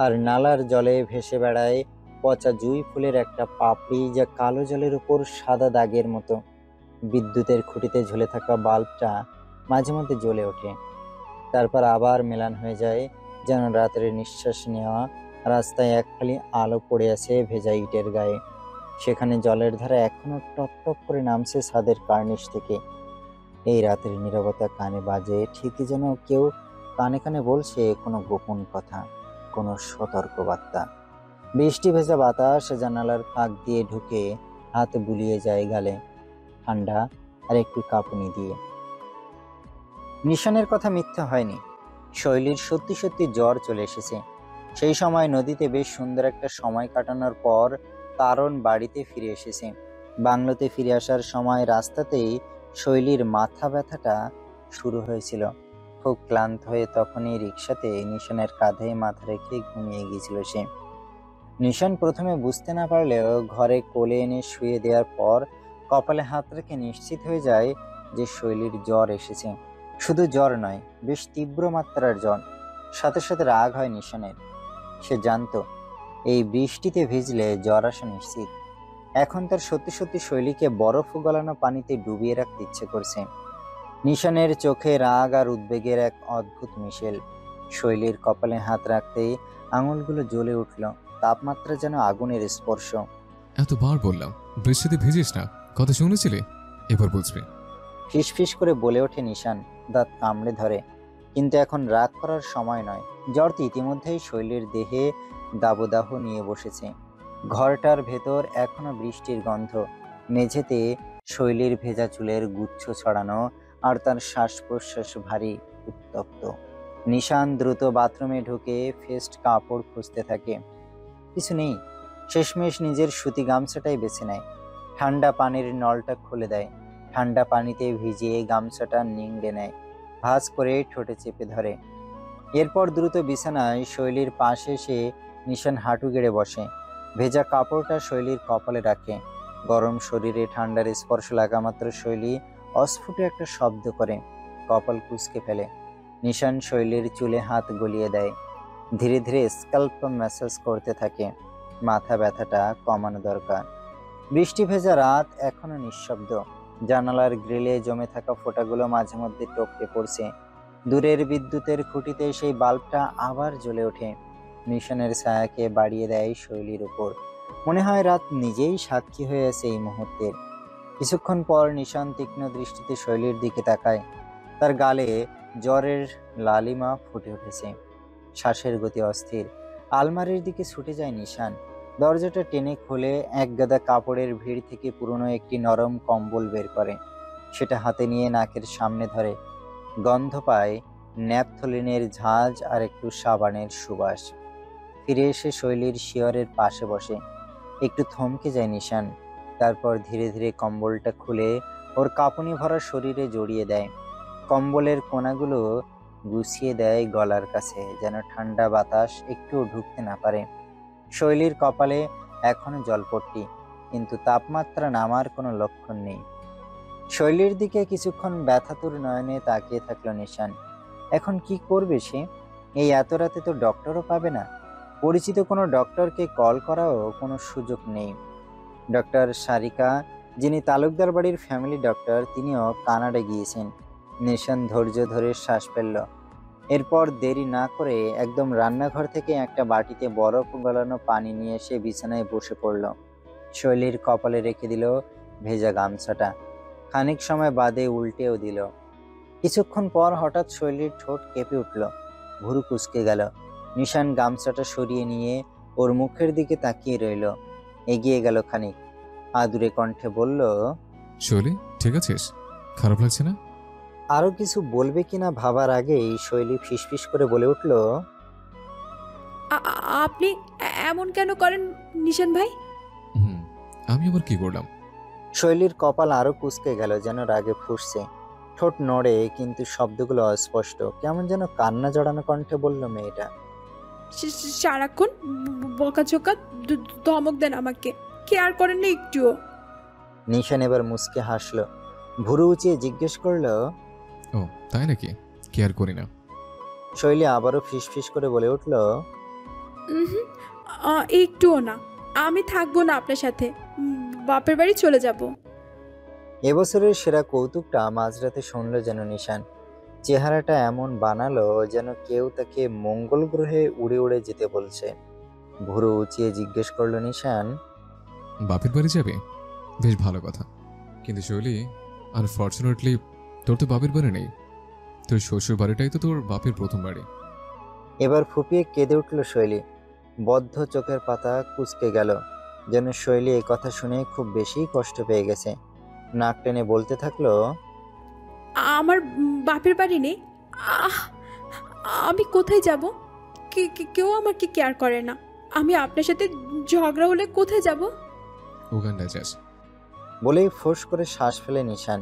আর নালার জলে ভেসে বেড়ায় পচা জুঁই ফুলের একটা পাপড়ি, যা কালো জলের উপর সাদা দাগের মতো। বিদ্যুতের খুঁটিতে ঝুলে থাকা বাল্বটা মাঝে মধ্যে জ্বলে ওঠে, তারপর আবার মেলান হয়ে যায়, যেন রাতের নিঃশ্বাস নেওয়া। রাস্তায় এক ফালি আলো পড়ে আছে ভেজা ইটের গায়ে। সেখানে জলের ধারা এখনো টপ টপ করে নামছে ছাদের কার্নিশ থেকে। এই রাতের নীরবতা কানে বাজে, ঠিকই যেন কেউ কানে কানে বলছে কোনো গোপন কথা, কোনো সতর্ক বার্তা। বৃষ্টি ভেজা বাতাস জানালার ফাঁক দিয়ে ঢুকে হাত বুলিয়ে যায় গালে, ঠান্ডা আর একটু কাঁপুনি দিয়ে। নিশানের কথা মিথ্যা হয়নি। শৈলীর সত্যি সত্যি জ্বর চলে এসেছে। সেই সময় নদীতে বেশ সুন্দর একটা সময় কাটানোর পর তারণ বাড়িতে ফিরে এসেছে। বাংলোতে ফিরে আসার সময় রাস্তাতেই শৈলীর মাথা ব্যথাটা শুরু হয়েছিল। খুব ক্লান্ত হয়ে তখনই রিক্সাতে নিশানের কাঁধে মাথা রেখে ঘুমিয়ে গিয়েছিল সে। নিশান প্রথমে বুঝতে না পারলেও ঘরে কোলে এনে শুয়ে দেওয়ার পর কপালে হাত রেখে নিশ্চিত হয়ে যায় যে শৈলীর জ্বর এসেছে। শুধু জ্বর নয়, বেশ তীব্র মাত্রার জ্বর। সাথে সাথে রাগ হয় নিশানের। সে জানতো এই বৃষ্টিতে ভিজলে জ্বর আসা নিশ্চিত। এখন তার সত্যি সত্যি শৈলীকে বরফ গলানো পানিতে ডুবিয়ে রাখতে ইচ্ছে করছে। নিশানের চোখে রাগ আর উদ্বেগের এক অদ্ভুত মিশেল। শৈলীর কপালে হাত রাখতেই আঙুলগুলো জ্বলে উঠল, তাপমাত্রা যেন আগুনের স্পর্শ। এতবার বললাম বৃষ্টিতে ভিজিস না, কথা শুনেছিলি? এবার বুঝবি। ফিসফিস করে বলে ওঠে নিশান, দাঁত কামড়ে ধরে। কিন্তু এখন রাগ করার সময় নয়। জ্বর তো ইতিমধ্যেই শৈলীর দেহে দাবদাহ নিয়ে বসেছে। ঘরটার ভেতর এখনো বৃষ্টির গন্ধ। মেঝেতে শৈলীর ভেজা চুলের গুচ্ছ ছড়ানো, আর তার শ্বাস প্রশ্বাস ভারী উত্তপ্ত। নিশান দ্রুত বাথরুমে ঢুকে ফেস্ট কাপড় খুঁজতে থাকে। কিছু নেই। শেষমেশ নিজের সুতি গামছাটাই বেছে নেয়। ঠান্ডা পানির নলটা খুলে দেয়। ঠান্ডা পানিতে ভিজিয়ে গামছাটা নিংড়ে নেয়, ভাঁজ করে ঠোঁটে চেপে ধরে। এরপর দ্রুত বিছানায় শৈলীর পাশে এসে নিশান হাঁটু গেড়ে বসে। ভেজা কাপড়টা শৈলীর কপালে রাখে। গরম শরীরে ঠান্ডার স্পর্শ লাগা মাত্র শৈলী অস্ফুট একটা শব্দ করে কপাল কুঁচকে ফেলে। নিশান শৈলীর চুলে হাত গলিয়ে দেয়, ধীরে ধীরে স্ক্যাল্প ম্যাসাজ করতে থাকে। মাথা ব্যথাটা কমানো দরকার। বৃষ্টি ভেজা রাত এখনো নিঃশব্দ। জানালার গ্রিলে জমে থাকা ফোঁটাগুলো মাঝে মধ্যে টপকে পড়ছে। দূরের বিদ্যুতের খুঁটিতে সেই বাল্বটা আবার জ্বলে ওঠে, নিশানের ছায়াকে বাড়িয়ে দেয় শৈলীর উপর। মনে হয় রাত নিজেই সাক্ষী হয়ে আছে এই মুহূর্তের। কিছুক্ষণ পর নিশান তীক্ষ্ণ দৃষ্টিতে শৈলীর দিকে তাকায়। তার গালে জ্বরের লালিমা ফুটে উঠেছে, শ্বাসের গতি অস্থির। আলমারির দিকে ছুটে যায় নিশান। দরজাটা টেনে খুলে এক গাদা কাপড়ের ভিড় থেকে পুরনো একটি নরম কম্বল বের করে। সেটা হাতে নিয়ে নাকের সামনে ধরে। গন্ধ পায় ন্যাপথলিনের ঝাঁঝ আর একটু সাবানের সুবাস। ফিরে এসে শৈলীর শিয়রের পাশে বসে। একটু থমকে যায় নিশান, তারপর ধীরে ধীরে কম্বলটা খুলে ওর কাঁপুনি ভরা শরীরে জড়িয়ে দেয়। কম্বলের কোনাগুলো গুছিয়ে দেয় গলার কাছে, যেন ঠান্ডা বাতাস একটু ঢুকতে না পারে। শৈলীর কপালে এখনো জলপট্টি, কিন্তু তাপমাত্রা নামার কোনো লক্ষণ নেই। শৈলীর দিকে কিছুক্ষণ ব্যথাতুর নয়নে তাকিয়ে থাকলো নিশান। এখন কি করবে সে? এই এত রাতে তো ডক্টরও পাবে না। পরিচিত কোনো ডক্টরকে কল করাও কোনো সুযোগ নেই। ডক্টর সারিকা, যিনি তালুকদার বাড়ির ফ্যামিলি ডক্টর, তিনিও কানাডা গিয়েছেন। নিশান ধৈর্য ধরে শ্বাস ফেলল। এরপর দেরি না করে একদম রান্নাঘর থেকে একটা বাটিতে বরফ গলানো পানি নিয়ে এসে বিছানায় বসে পড়ল। শৈলীর কপালে রেখে দিল ভেজা গামছাটা। খানিক সময় বাদে উল্টেও দিল। কিছুক্ষণ পর হঠাৎ শৈলীর ঠোঁট কেঁপে উঠল, ভুরু কুঁচকে গেল। নিশান গামছাটা সরিয়ে নিয়ে ওর মুখের দিকে তাকিয়ে রইল। এগিয়ে গেল খানিক, আদুরে কণ্ঠে বলল, শৈলী, ঠিক আছিস? খারাপ লাগছে না? আরো কিছু বলবে কিনা ভাবার আগেই শৈলী ফিসফিস করে বলে উঠল, আপনি এমন কেন করেন নিশান ভাই? হুম, আমি আবার কি করলাম? শৈলীর কপাল আরো কুঁচকে গেল, যেন রাগে ফুঁসছে। ঠোঁট নড়ে, কিন্তু শব্দগুলো অস্পষ্ট। কেমন যেন কান্না জড়ানো কণ্ঠে বলল মেয়েটা। সারাক্ষণ বকাঝোকা ধমক দেন আমাকে, কেয়ার করেন না একটুও। নিশান এবার মুচকে হাসলো, ভুরু উঁচিয়ে জিজ্ঞেস করলো, ও তাই নাকি? কেয়ার করি না। শৈলী আবারও ফিসফিস করে বলে উঠল, হুম, একটুও না। আমি থাকবো না আপনার সাথে, বাপের বাড়ি চলে যাব। এবছরের সেরা কৌতুকটা মাঝরাতে শুনল যেন নিশান। চেহারাটা এমন বানালো যেন কেউ তাকে মঙ্গল গ্রহে উড়ে উড়ে যেতে বলছে। ভুরু উঁচিয়ে জিজ্ঞেস করলো নিশান, বাপের বাড়ি যাবে? বেশ ভালো কথা। কিন্তু শৈলী, আনফর্চুনেটলি তোর তো বাপের বাড়ি নেই। তোর শ্বশুর বাড়িটাই তো তোর বাপের প্রথম বাড়ি। এবার ফুপিয়ে কেঁদে উঠল শৈলী। বদ্ধ চোখের পাতা কুঁচকে গেল, যেন শৈলী এই কথা শুনে খুব বেশি কষ্ট পেয়ে গেছে। নাক টেনে বলতে থাকলো, আমার বাপের বাড়ি নেই? আহ, আমি কোথায় যাব? কেউ আমাকে কেয়ার করে না। আমি আপনার সাথে ঝগড়া হলে কোথায় যাব? উগান্ডা যাস। বলেই ফোঁস করে শ্বাস ফেলে নিশান।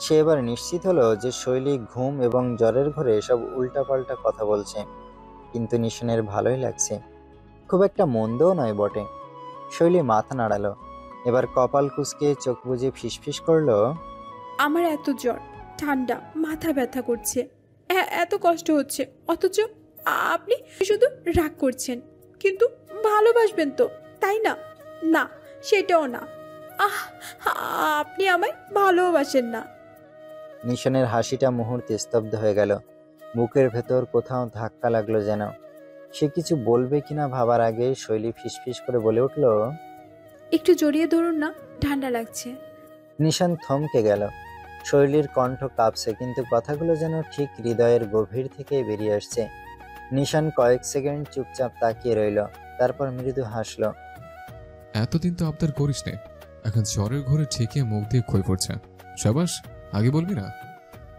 সে এবার নিশ্চিত হলো যে শৈলী ঘুম এবং জ্বরের ঘরে সব উল্টাপাল্টা কথা বলছে। কিন্তু নিশানের ভালোই লাগছে, খুব একটা মন্দও নয় বটে। শৈলী মাথা নাড়ালো, এবার কপাল কুঁচকে চোখ বুজে ফিসফিস করলো, আমার এত জ্বর, ঠান্ডা, মাথা ব্যথা করছে, এত কষ্ট হচ্ছে, অথচ আপনি শুধু রাগ করছেন। কিন্তু ভালোবাসবেন তো, তাই না? না, সেটাও না। আহ, আপনি আমায় ভালোবাসেন না। নিশানের হাসিটা মুহূর্তে স্তব্ধ হয়ে গেল। বুকের ভেতর কোথাও ধাক্কা লাগলো যেন। সে কিছু বলবে কিনা ভাবার আগে শৈলী ফিসফিস করে বলে উঠল, একটু জড়িয়ে ধরুন না, ঠান্ডা লাগছে। নিশান থমকে গেল। শৈলীর কণ্ঠ কাঁপছে, কিন্তু কথাগুলো যেন ঠিক হৃদয়ের গভীর থেকে বেরিয়ে আসছে। নিশান কয়েক সেকেন্ড চুপচাপ তাকিয়ে রইল, তারপর মৃদু হাসল। এতদিন তো আবদার করিস নে, এখন জ্বরের ঘরে ঠিকই মুখ দিয়ে ক্ষয় পড়ছে। সাবাস, আগে বলবি না?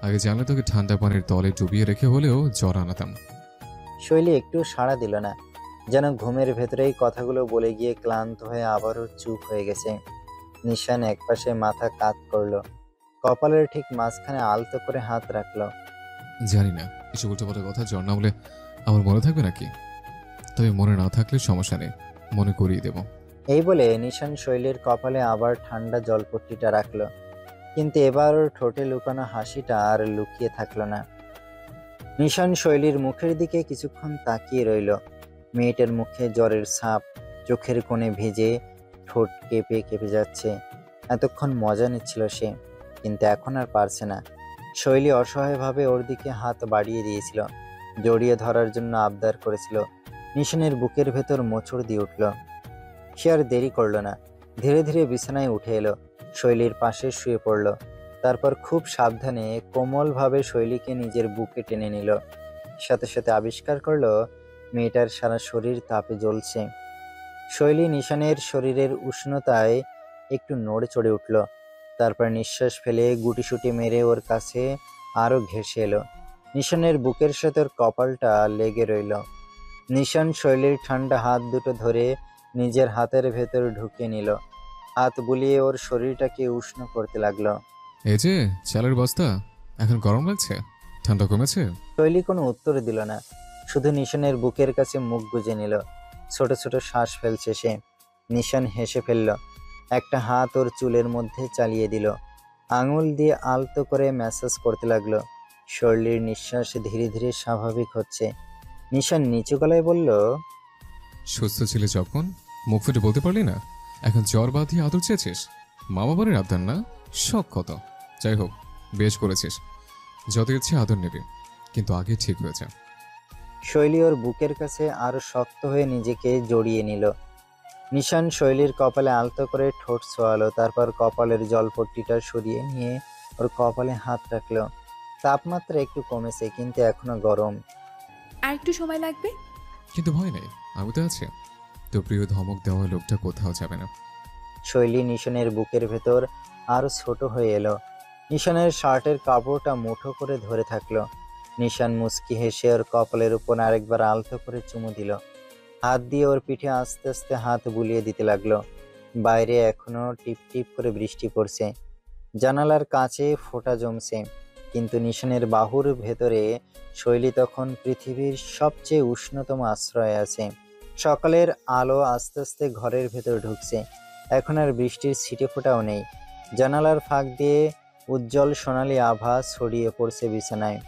আগে জানলে তোকে ঠান্ডা পানির তলে ডুবিয়ে রেখে হলেও জ্বর আনাতাম। শৈলী একটু সাড়া দিল না, যেন ঘুমের ভেতরেই কথাগুলো বলে গিয়ে ক্লান্ত হয়ে আবারও চুপ হয়ে গেছে। নিশান একপাশে মাথা কাত করলো, কপালের ঠিক মাঝখানে আলতো করে হাত রাখলো। জানি না এসব উল্টোপাল্টা কথা জ্বর না বলে আমার মনে থাকবে নাকি? তবে মনে না থাকলে সমস্যা নেই, মনে করিয়ে দেব। এই বলে নিশান শৈলীর কপালে আবার ঠান্ডা জলপট্টিটা রাখলো, কিন্তু এবার ওর ঠোঁটে লুকানো হাসিটা আর লুকিয়ে থাকলো না। নিশান শৈলীর মুখের দিকে কিছুক্ষণ তাকিয়ে রইল। মেয়েটার মুখে জ্বরের ছাপ, চোখের কোণে ভেজে, ঠোঁট কেঁপে কেঁপে যাচ্ছে। এতক্ষণ মজা নিচ্ছিল সে, কিন্তু এখন আর পারছে না। শৈলী অসহায়ভাবে ওর দিকে হাত বাড়িয়ে দিয়েছিল, জড়িয়ে ধরার জন্য আবদার করেছিল। নিশানের বুকের ভেতর মোচড় দিয়ে উঠল। সে আর দেরি করল না, ধীরে ধীরে বিছানায় উঠে এলো, শৈলীর পাশে শুয়ে পড়ল। তারপর খুব সাবধানে কোমলভাবে শৈলীকে নিজের বুকে টেনে নিল। সাথে সাথে আবিষ্কার করলো মেয়েটার সারা শরীর তাপে জ্বলছে। শৈলী নিশানের শরীরের উষ্ণতায় একটু নড়ে চড়ে উঠল, তারপর নিঃশ্বাস ফেলে গুটিসুটি মেরে ওর কাছে আরো ঘেঁষে এলো। নিশানের বুকের সাথে ওর কপালটা লেগে রইল। নিশান শৈলীর ঠান্ডা হাত দুটো ধরে নিজের হাতের ভেতর ঢুকিয়ে নিল, হাত বুলিয়ে ওর শরীরটাকে উষ্ণ করতে লাগলো। এই যে চালের বস্তা, এখন গরম লাগছে? ঠান্ডা কমেছে? শৈলী কোনো উত্তর দিল না, শুধু নিশানের বুকের কাছে মুখ গুজে নিল। ছোট ছোট শ্বাস ফেলছে সে। নিশান হেসে ফেলল, একটা হাত ওর চুলের মধ্যে চালিয়ে দিল, আঙুল দিয়ে আলতো করে ম্যাসাজ করতে লাগলো। শৈলীর নিঃশ্বাস ধীরে ধীরে স্বাভাবিক হচ্ছে। নিশান নিচু গলায় বলল, সুস্থ ছিলে যখন মুখ ফুটে বলতে পারলি না, এখন জ্বর বাঁধিয়ে আদর চেয়েছিস? মামা বাড়ির আবদার না, শখ কত। যাই হোক, বেশ করেছিস, যত ইচ্ছে আদর নেবে, কিন্তু আগে ঠিক হয়েছে। শৈলী ওর বুকের কাছে আরো শক্ত হয়ে নিজেকে জড়িয়ে নিল। নিশান শৈলীর কপালে আলতো করে ঠোঁট ছোঁয়ালো, তারপর কপালের জলপট্টিটা সরিয়ে নিয়ে ওর কপালে হাত রাখলো। তাপমাত্রা একটু কমেছে, কিন্তু এখনো গরম। আর একটু সময় লাগবে। কিন্তু ভয় নেই, আমি তো আছি। তো প্রিয় ধমক দেওয়া লোকটা কোথাও যাবে না। শৈলী নিশানের বুকের ভেতর আরো ছোট হয়ে এলো। নিশানের শার্টের কাপড়টা মুঠো করে ধরে থাকলো। নিশান মুচকি হেসে ওর কপালের উপর আরেকবার আলতো করে চুমু দিল। হাত দিয়ে ওর পিঠে আস্তে আস্তে হাত বুলিয়ে দিতে লাগলো। বাইরে এখনো টিপ টিপ করে বৃষ্টি পড়ছে, জানালার কাছে ফোঁটা জমছে, কিন্তু নিশানের বাহুর ভেতরে শৈলী তখন পৃথিবীর সবচেয়ে উষ্ণতম আশ্রয় আছে। সকালের আলো আস্তে আস্তে ঘরের ভেতর ঢুকছে, এখন আর বৃষ্টির ছিটে ফোঁটাও নেই। জানালার ফাঁক দিয়ে উজ্জ্বল সোনালী আভা ছড়িয়ে পড়ছে বিছানায়।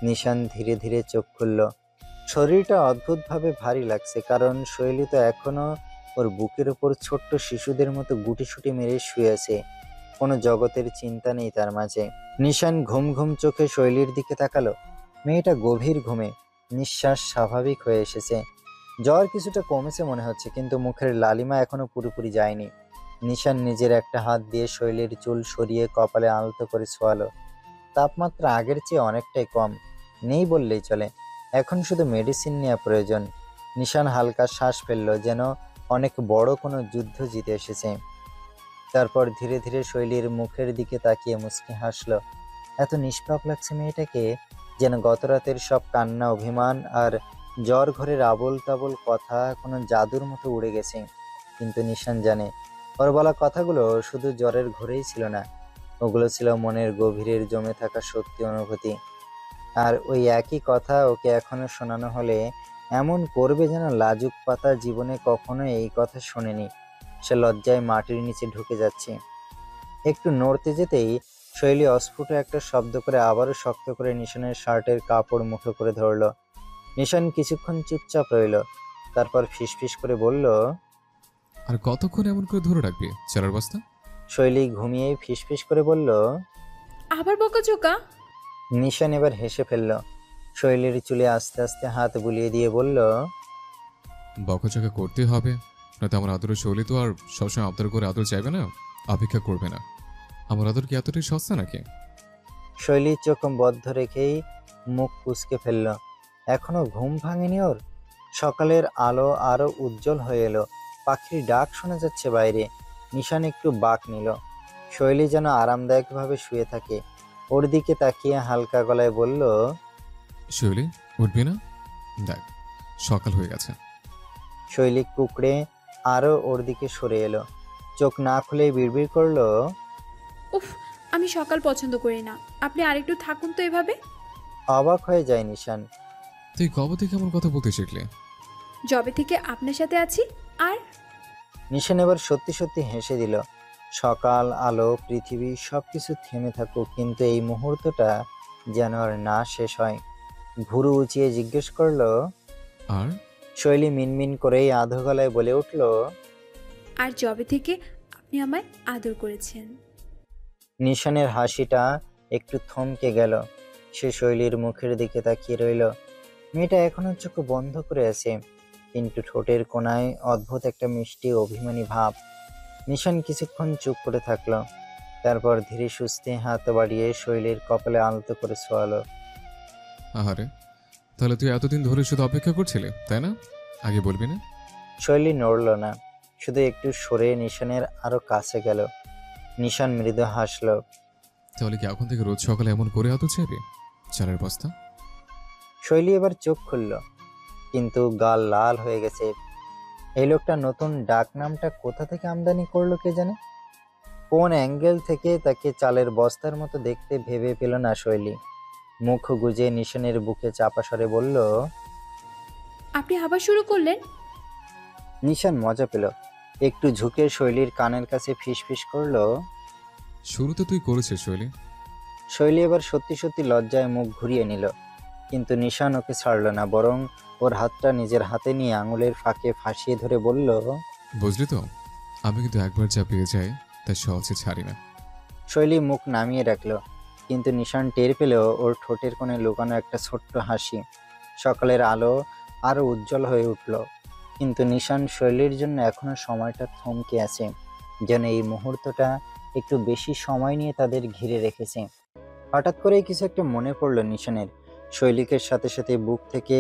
নিশান ধীরে ধীরে চোখ খুলল। শরীরটা অদ্ভুতভাবে ভারী লাগছে, কারণ শৈলী তো এখনো ওর বুকের উপর ছোট্ট শিশুদের মতো গুটিসুটি মেরে শুয়ে আছে। কোনো জগতের চিন্তা নেই তার মাঝে। নিশান ঘুম ঘুম চোখে শৈলীর দিকে তাকালো। মেয়েটা গভীর ঘুমে, নিঃশ্বাস স্বাভাবিক হয়ে এসেছে। জ্বর কিছুটা কমেছে মনে হচ্ছে, কিন্তু মুখের লালিমা এখনো পুরোপুরি যায়নি। নিশান নিজের একটা হাত দিয়ে শৈলীর চুল সরিয়ে কপালে আলতো করে ছোঁয়ালো। তাপমাত্রা আগের চেয়ে অনেকটাই কম, নেই বললেই চলে। এখন শুধু মেডিসিন নেওয়া প্রয়োজন। নিশান হালকা শ্বাস ফেলল, যেন অনেক বড় কোনো যুদ্ধ জিতে এসেছে। তারপর ধীরে ধীরে শৈলীর মুখের দিকে তাকিয়ে মুচকি হাসল। এত নিষ্পাপ লাগছে মেয়েটাকে, যেন গতরাতের সব কান্না, অভিমান আর জ্বর ঘরের আবোল তাবোল কথা কোনো জাদুর মতো উড়ে গেছে। কিন্তু নিশান জানে, ওর বলা কথাগুলো শুধু জ্বরের ঘোরেই ছিল না, ওগুলো ছিল মনের গভীরের জমে থাকা সত্যি অনুভূতি। আর ওই একই কথা ওকে এখনো শোনানো হলে এমন করবে যেন লাজুক পাতা জীবনে কখনো এই কথা শোনেনি। সে লজ্জায় মাটির নিচে ঢুকে যাচ্ছে। একটু নড়তে যেতেই শৈলী অস্ফুট একটা শব্দ করে আবারও শক্ত করে নিশানের শার্টের কাপড় মুঠো করে ধরল। নিশান কিছুক্ষণ চুপচাপ রইল, তারপর ফিসফিস করে বলল, আর কতক্ষণ এমন করে ধরে রাখবি চালার বস্তা? শৈলী ঘুমিয়ে ফিসফিস করে বলল। আবার বকাঝোকা? নিশান এবার হেসে ফেলল। শৈলীর চুলে আস্তে আস্তে হাত বুলিয়ে দিয়ে বলল, বকাঝকা করতে হবে, নয়তো আমার আদরের শৈলী তো আর সবসময় আবদার করে আদর চাইবে না, অপেক্ষা করবে না। আমার আদর কি এতটাই সস্তা নাকি? শৈলী চোখ বদ্ধ রেখেই মুখ কুঁচকে ফেলল। এখনো ঘুম ভাঙেনি ওর। সকালের আলো আরো উজ্জ্বল হয়ে এলো, পাখির ডাক শোনা যাচ্ছে বাইরে। নিশান একটু বাঁক নিল। শৈলী যেন আরামদায়কভাবে শুয়ে থাকে। ওর দিকে তাকিয়ে হালকা গলায় বলল, শৈলী, উঠবি না? দেখ, সকাল হয়ে গেছে। শৈলী কুকড়ে আরো ওর দিকে সরে এলো। চোখ না খুলে বিড়বিড় করলো, উফ, আমি সকাল পছন্দ করি না। আপনি আরেকটু থাকুন তো এভাবে। অবাক হয়ে যায় নিশান। তুই কবে থেকে এমন কথা বলতে শিখলে? জবে থেকে আপনার সাথে আছি। আর নিশান এবার সত্যি সত্যি হেসে দিল। সকাল, আলো, পৃথিবী সবকিছু থেমে থাকুক, কিন্তু এই মুহূর্তটা যেন আর না শেষ হয়। ভুরু উঁচিয়ে জিজ্ঞেস করলো। আর শৈলী মিনমিন করেই আধো গলায় বলে উঠল, আর জবে থেকে আপনি আমায় আদর করেছেন। নিশানের হাসিটা একটু থমকে গেল। সে শৈলীর মুখের দিকে তাকিয়ে রইল। মেয়েটা এখনো চোখ বন্ধ করে আছে, কিন্তু ঠোঁটের কোণায় অদ্ভুত একটা মিষ্টি অভিমানী ভাব। নিশান কিছুক্ষণ চুপ করে থাকলো, তারপর ধীরে সুস্থে হাত বাড়িয়ে শৈলীর কপালে আলতো করে ছোঁয়ালো। আহারে, তাহলে তুই এতদিন ধরে শুধু অপেক্ষা করছিলি, তাই না? আগে বলবি না? শৈলী নড়ল না, শুধু একটু সরে নিশানের আরো কাছে গেল। নিশান মৃদু হাসলো। তাহলে কি এখন থেকে রোজ সকালে এমন করে আদর চাইবি চালের বস্তা? শৈলী এবার চোখ খুলল, কিন্তু গাল লাল হয়ে গেছে। এই লোকটা নতুন ডাক নামটা কোথা থেকে আমদানি করলো কে জানে। কোন অ্যাঙ্গেল থেকে তাকে চালের বস্তার মতো দেখতে ভেবে পেল না শৈলী। মুখ গুজে নিশানের বুকে চাপা স্বরে বলল, আপনি আবার শুরু করলেন? নিশান মজা পেল। একটু ঝুঁকে শৈলীর কানের কাছে ফিসফিস করলো। শুরুতে তুই করেছিস শৈলী। শৈলী এবার সত্যি সত্যি লজ্জায় মুখ ঘুরিয়ে নিল, কিন্তু নিশান ওকে ছাড়ল না, বরং ওর হাতটা নিজের হাতে নিয়ে আঙুলের ফাঁকে ফাঁসিয়ে ধরে বলল, বুঝলি তো, আমি কিন্তু একবার যা পেয়ে যাই তা সহজে ছাড়ি না। শৈলী মুখ নামিয়ে রাখলো, কিন্তু নিশান টের পেলেও ওর ঠোঁটের কোণে লুকানো একটা ছোট্ট হাসি। সকালের আলো আরো উজ্জ্বল হয়ে উঠল, কিন্তু নিশান শৈলীর জন্য এখনো সময়টা থমকে আছে, যেন এই মুহূর্তটা একটু বেশি সময় নিয়ে তাদের ঘিরে রেখেছে। হঠাৎ করেই কিছু একটা মনে পড়লো নিশানের। শৈলীকে সাথে সাথে বুক থেকে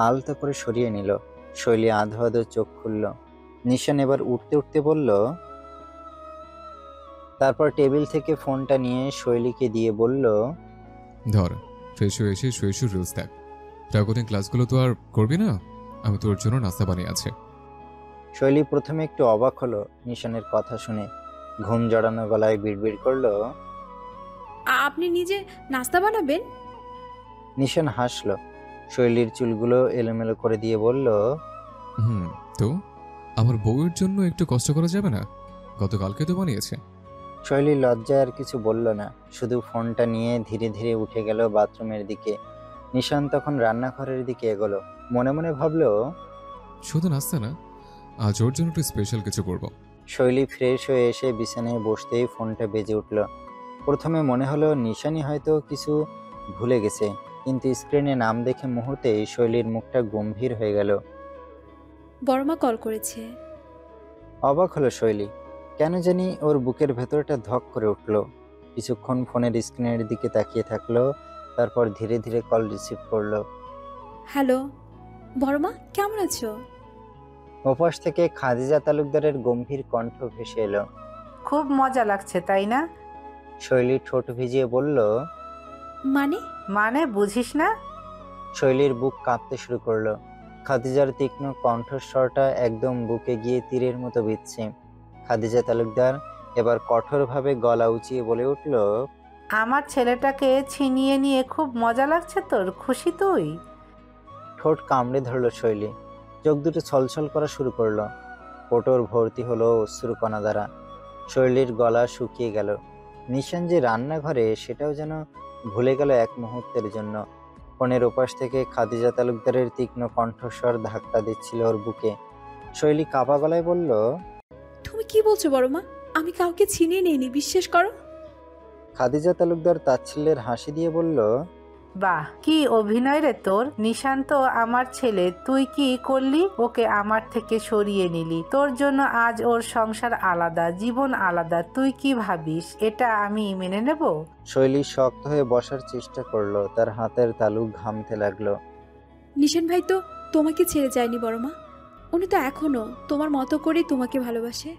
আলতো করে সরিয়ে নিল। শৈলী আধো আধো চোখ খুলল। নিশান এবার উঠতে উঠতে বলল, তারপর টেবিল থেকে ফোনটা নিয়ে শৈলীকে দিয়ে বলল, ধর, ফ্রেশ হয়ে এসে শুয়ে শুয়ে রিলস দেখ। প্রাকদিন ক্লাসগুলো তো আর করবি না, আমি তোর জন্য নাস্তা বানিয়ে আছে। শৈলী প্রথমে একটু অবাক হলো নিশানের কথা শুনে। ঘুম জড়ানো গলায় বিড়বিড় করলো, আপনি নিজে নাস্তা বানাবেন? নিশান হাসলো। শৈলীর চুলগুলো এলোমেলো করে দিয়ে বলল, তো আমার বউয়ের জন্য একটু কষ্ট করা যাবে না? গতকালকে তো বানিয়েছে। শৈলী লজ্জায় আর কিছু বলল না, শুধু ফোনটা নিয়ে ধীরে ধীরে উঠে গেল বাথরুমের দিকে। নিশান তখন রান্নাঘরের দিকে এগোলো। মনে মনে ভাবলো, শুধু নাস্তা না, আজ ওর জন্য একটু স্পেশাল কিছু করবো। শৈলী ফ্রেশ হয়ে এসে বিছানায় বসতেই ফোনটা বেজে উঠল। প্রথমে মনে হলো নিশানই হয়তো কিছু ভুলে গেছে, কিন্তু স্ক্রিনে নাম দেখে মুহূর্তেই শৈলীর মুখটা গম্ভীর হয়ে গেল। বড়মা কল করেছে। অবাক হলো শৈলী। কেন জানি ওর বুকের ভেতরটা ধক করে উঠল। কিছুক্ষণ ফোনের স্ক্রিনের দিকে তাকিয়ে থাকলো, তারপর ধীরে ধীরে কল রিসিভ করলো। হ্যালো বড়মা, কেমন আছো? ওপাশ থেকে খাদিজা তালুকদারের গম্ভীর কণ্ঠ ভেসে এলো। খুব মজা লাগছে তাই না? শৈলী ঠোঁট ভিজিয়ে বলল, মানে? মানে বুঝিস না? শৈলীর বুক কাঁপতে শুরু করলো। খাদিজার তীক্ষ্ণ কণ্ঠস্বরটা একদম বুকে গিয়ে তীরের মতো বিচ্ছে। খাদিজা তালুকদার এবার কঠোরভাবে গলা উঁচিয়ে বলে উঠল, আমার ছেলেটাকে ছিনিয়ে নিয়ে খুব মজা লাগছে তোর? খুশি তুই? ঠোঁট কামড়ে ধরল শৈলী। চোখ দুটো ছলছল করা শুরু করলো। কোটর ভর্তি হলো অশ্রুকণা দ্বারা। শৈলীর গলা শুকিয়ে গেল। নিশান যে রান্নাঘরে সেটাও যেন ভুলে গেল এক মুহূর্তের জন্য। ফোনের ওপাশ থেকে খাদিজা তালুকদারের তীক্ষ্ণ কণ্ঠস্বর ধাক্কা দিচ্ছিল ওর বুকে। শৈলী কাঁপা গলায় বলল, তুমি কি বলছো বড়মা? আমি কাউকে ছিনিয়ে নিইনি, বিশ্বাস করো। খাদিজা তালুকদার তাচ্ছিল্যের হাসি দিয়ে বলল, বাহ, কি অভিনয় রে তোর! নিশান্ত আমার ছেলে, তুই কি করলি? ওকে আমার থেকে সরিয়ে নিলি। তোর জন্য আজ ওর সংসার আলাদা, জীবন আলাদা। তুই কি ভাবিস এটা আমি মেনে নেব? শৈলী শক্ত হয়ে বসার চেষ্টা করলো। তার হাতের তালু ঘামতে লাগলো। নিশান ভাই তো তোমাকে ছেড়ে যায়নি বড়মা, উনি তো এখনো তোমার মতো করেই তোমাকে ভালোবাসে।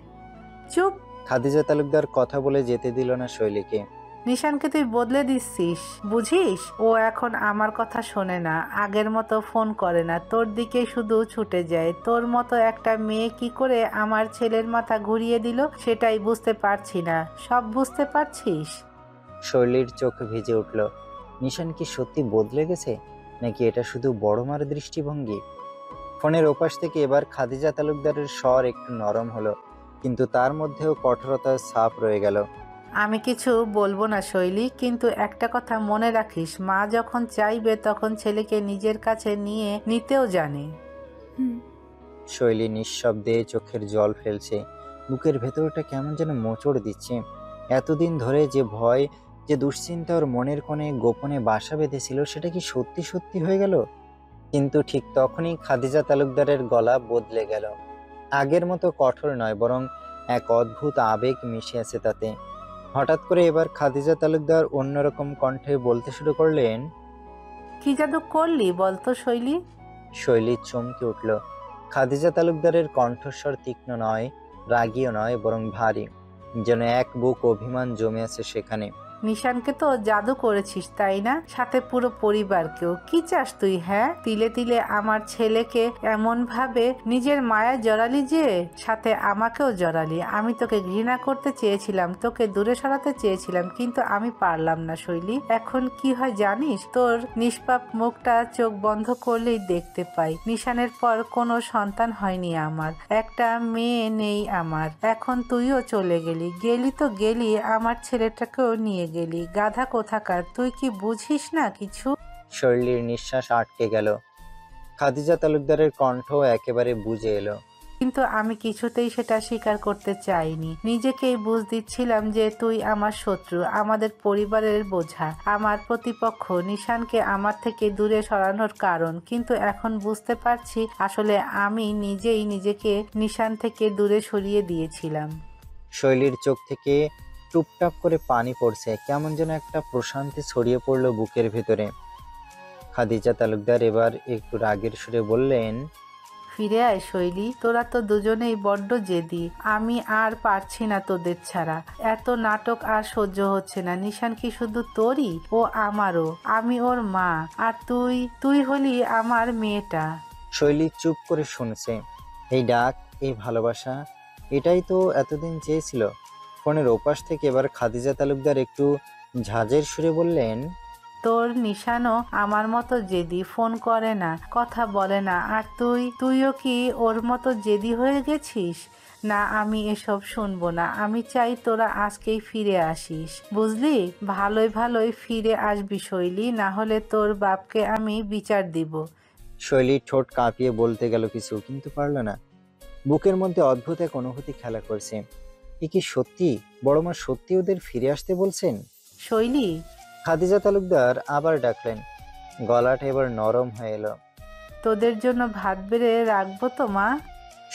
চুপ! খাদিজা তালুকদার কথা বলে যেতে দিল না শৈলীকে। নিশানকে তুই বদলে দিচ্ছিস, বুঝিস? ও এখন আমার কথা শোনে না, আগের মতো ফোন করে না, তোর দিকে শুধু ছুটে যায়। তোর মতো একটা মেয়ে কি করে আমার ছেলের মাথা ঘুরিয়ে দিল সেটাই বুঝতে পারছি না। সব বুঝতে পারছিস? শৈলীর চোখ ভিজে উঠল। নিশান কি সত্যি বদলে গেছে, নাকি এটা শুধু বড় মার দৃষ্টিভঙ্গি? ফোনের ওপাশ থেকে এবার খাদিজা তালুকদারের স্বর একটু নরম হলো, কিন্তু তার মধ্যেও কঠোরতার ছাপ রয়ে গেল। আমি কিছু বলবো না শৈলী, কিন্তু একটা কথা মনে রাখিস, মা যখন চাইবে তখন ছেলেকে নিজের কাছে নিয়ে নিতেও জানে। হুম। শৈলী নিঃশব্দে চোখের জল ফেলছে। বুকের ভেতরটা কেমন যেন মোচড় দিচ্ছে। এতদিন ধরে যে ভয়, যে দুশ্চিন্তা ওর মনের কোণে গোপনে বাসা বেঁধেছিল, সেটা কি সত্যি সত্যি হয়ে গেল? কিন্তু ঠিক তখনই খাদিজা তালুকদারের গলা বদলে গেল। আগের মতো কঠোর নয়, বরং এক অদ্ভুত আবেগ মিশে আছে তাতে। হঠাৎ করে এবার খাদিজা তালুকদার অন্যরকম কণ্ঠে বলতে শুরু করলেন, কি জাদু করলি বলতো শৈলী? শৈলী চমকে উঠল। খাদিজা তালুকদারের কণ্ঠস্বর তীক্ষ্ণ নয়, রাগীও নয়, বরং ভারী, যেন এক বুক অভিমান জমে আছে সেখানে। নিশানকে তো জাদু করেছিস তাই না? সাথে পুরো পরিবারকেও। কি চাস তুই? হ্যাঁ, তিলে তিলে আমার ছেলেকে এমন ভাবে নিজের মায়া জড়ালি যে সাথে আমাকেও জড়ালি। আমি তোকে ঘৃণা করতে চেয়েছিলাম, তোকে দূরে সরাতে চেয়েছিলাম, কিন্তু আমি পারলাম না শৈলী। এখন কি হয় জানিস? তোর নিষ্পাপ মুখটা চোখ বন্ধ করলেই দেখতে পাই। নিশানের পর কোনো সন্তান হয়নি আমার, একটা মেয়ে নেই আমার। এখন তুইও চলে গেলি, তো গেলি, আমার ছেলেটাকেও নিয়ে গেলি। গাধা কোথাকার! তুই কি বুঝিস না কিছু? শৈলীর নিঃশ্বাস আটকে গেল। খাদিজা তালুকদারের কণ্ঠ একেবারে বুঝে এলো। কিন্তু আমি কিছুতেই সেটা স্বীকার করতে চাইনি। নিজেকেই বুঝ দিচ্ছিলাম যে তুই আমার শত্রু, আমাদের পরিবারের বোঝা, আমার প্রতিপক্ষ, নিশানকে আমার থেকে দূরে সরানোর কারণ। কিন্তু এখন বুঝতে পারছি আসলে আমি নিজেই নিজেকে নিশান থেকে দূরে সরিয়ে দিয়েছিলাম। শৈলীর চোখ থেকে টুপটাপ করে পানি পড়ছে, কেমন যেন একটা প্রশান্তি ছড়িয়ে পড়লো বুকের ভেতরে। খাদিজা তালুকদার এবার একটু রাগের সুরে বললেন, ফিরে আয় শৈলী, তোরা তো দুজনেই বড্ড জেদি। আমি আর পারছি না তোদের ছাড়া। এত নাটক আর সহ্য হচ্ছে না। নিশান কি শুধু তোরই? ও আমারও। আমি ওর মা, আর তুই হলি আমার মেয়েটা। শৈলী চুপ করে শুনছে। এই ডাক, এই ভালোবাসা, এটাই তো এতদিন চেয়েছিল। ফোনের ওপাশ থেকে এবার খাদিজা তালুকদার একটু ঝাঁঝের সুরে বললেন, তোর নিশানও আমার মতো জেদি, ফোন করে না, কথা বলে না। আর তুইও কি ওর মতো জেদি হয়ে গেছিস? না, আমি এসব শুনবো না। আমি চাই তোরা আজকেই ফিরে আসিস, বুঝলি? ভালোই ভালোই ফিরে আসবি শৈলী, না হলে তোর বাপকে আমি বিচার দিব। শৈলী ঠোঁট কাঁপিয়ে বলতে গেল কিছু, কিন্তু পারল না। বুকের মধ্যে অদ্ভুত এক অনুভূতি খেলা করছে। এ কি সত্যি? বড়মা সত্যি ওদের ফিরে আসতে বলছেন? শৈলী, খাদিজা তালুকদার আবার ডাকলেন। গলাটা এবার নরম হয়ে এলো। তোদের জন্য ভাত বেড়ে রাখবো তো মা?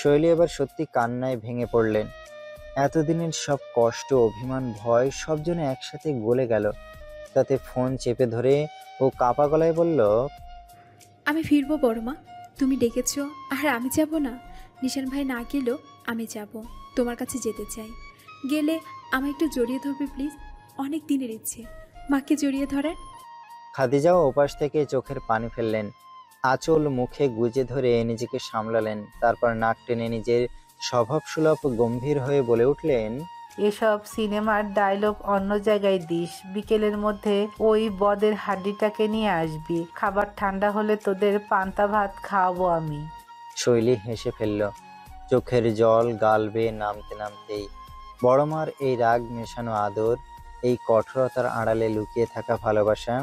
শৈলী এবার সত্যি কান্নায় ভেঙে পড়লেন। এতদিনের সব কষ্ট, অভিমান, ভয় সব যেন একসাথে গলে গেল। তাতে ফোন চেপে ধরে ও কাপা গলায় বলল, আমি ফিরবো বড়মা, তুমি ডেকেছো আর আমি যাব না? নিশান ভাই না গেলেও আমি যাব, তোমার কাছে যেতে চাই। গেলে আমায় একটু জড়িয়ে ধরবে প্লিজ, অনেক দিনের ইচ্ছে মাকে জড়িয়ে ধরার। খাদিজাও ওপাশ থেকে চোখের পানি ফেললেন। আঁচল মুখে গুজে ধরে নিজেকে সামলালেন। তারপর নাক টেনে নিজের স্বভাবসুলভ গম্ভীর হয়ে বলে উঠলেন, এসব সিনেমার ডায়লগ অন্য জায়গায় দিস। বিকেলের মধ্যে ওই বদের হাড্ডিটাকে নিয়ে আসবি। খাবার ঠান্ডা হলে তোদের পান্তা ভাত খাওয়াবো আমি। শৈলী হেসে ফেলল, চোখের জল গাল বেয়ে নামতে নামতেই। বড়মার এই রাগ মেশানো আদর, এই কঠোরতার আড়ালে লুকিয়ে থাকা ভালোবাসা,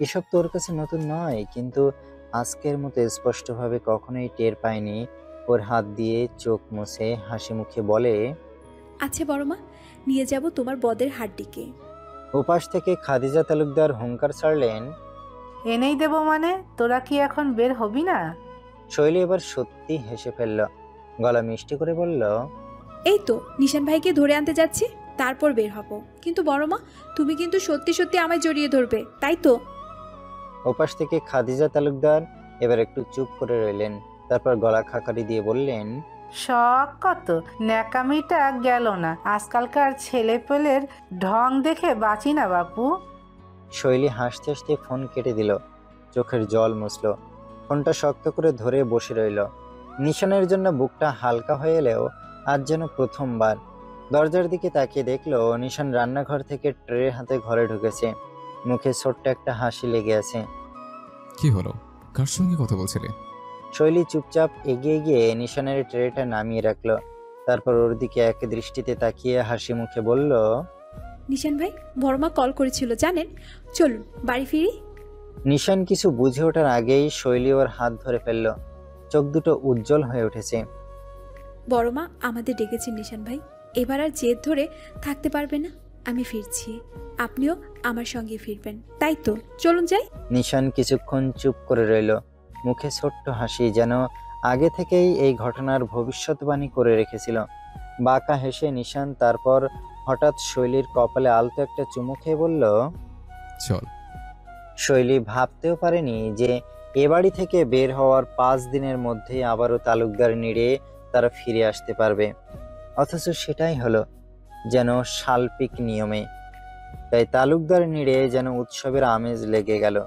এসব তোর কাছে নতুন নয়, কিন্তু আজকের মতো স্পষ্টভাবে কখনোই টের পায়নি। ওর হাত দিয়ে চোখ মুছে হাসি মুখে বলে, আচ্ছা বড়মা, নিয়ে যাব তোমার বদের হাড্ডিকে। ওপাশ থেকে খাদিজা তালুকদার হুঙ্কার ছাড়লেন। এনেই দেবো মানে? তোরা কি এখন বের হবি না? শৈলী এবার সত্যি হেসে ফেলল, গলা মিষ্টি করে বলল, এই তো নিশান ভাইকে ধরে আনতে যাচ্ছি, তারপর বের হব। কিন্তু বড়মা, তুমি কিন্তু সত্যি সত্যি আমায় জড়িয়ে ধরবে, তাই তো? ওপাশ থেকে খাদিজা তালুকদার এবার একটু চুপ করে রইলেন। তারপর গলা খাকারি দিয়ে বললেন, শখ কত, ন্যাকামিটা গেল না। আজকালকার ছেলে পেলের ঢং দেখে বাঁচি না বাপু। শৈলী হাসতে হাসতে ফোন কেটে দিল, চোখের জল মুছল, ফোনটা শক্ত করে ধরে বসে রইল। নিশানের জন্য বুকটা হালকা হয়ে এলেও আজ যেন প্রথমবার। দরজার দিকে তাকিয়ে দেখলো নিশান রান্নাঘর থেকে ট্রে হাতে ঘরে ঢুকেছে। মুখে ছোট্ট একটা হাসি লেগে আছে। কি হলো? কার সঙ্গে কথা বলছিলে? শৈলী চুপচাপ এগিয়ে গিয়ে নিশানের ট্রেটা নামিয়ে রাখলো। তারপর ওর দিকে এক দৃষ্টিতে তাকিয়ে হাসি মুখে বলল, নিশান ভাই, বড়মা কল করেছিল জানেন, চলুন বাড়ি ফিরি। নিশান কিছু বুঝে ওঠার আগেই শৈলী ওর হাত ধরে ফেলল। চোখ দুটো উজ্জ্বল হয়ে উঠেছে। বড়মা আমাদের ডেকেছেন নিশান ভাই, এবার আর জেদ ধরে থাকতে পারবে না। আমি ফিরছি, আপনিও আমার সঙ্গে ফিরবেন, তাই তো? চলুন যাই। নিশান কিছুক্ষণ চুপ করে রইল, মুখে ছোট্ট হাসি, যেন আগে থেকেই এই ঘটনার ভবিষ্যৎবাণী করে রেখেছিল। বাঁকা হেসে নিশান তারপর হঠাৎ শৈলীর কপালে আলতো একটা চুমু খেয়ে বলল, চল। শৈলী ভাবতেও পারেনি যে এ বাড়ি থেকে বের হওয়ার 5 দিনের মধ্যেই আবারও তালুকদার নিড়ে তারা ফিরে আসতে পারবে। অথচ সেটাই হলো, যেন শাল্পিক নিয়মে। তাই তালুকদার নিড়ে যেন উৎসবের আমেজ লেগে গেল।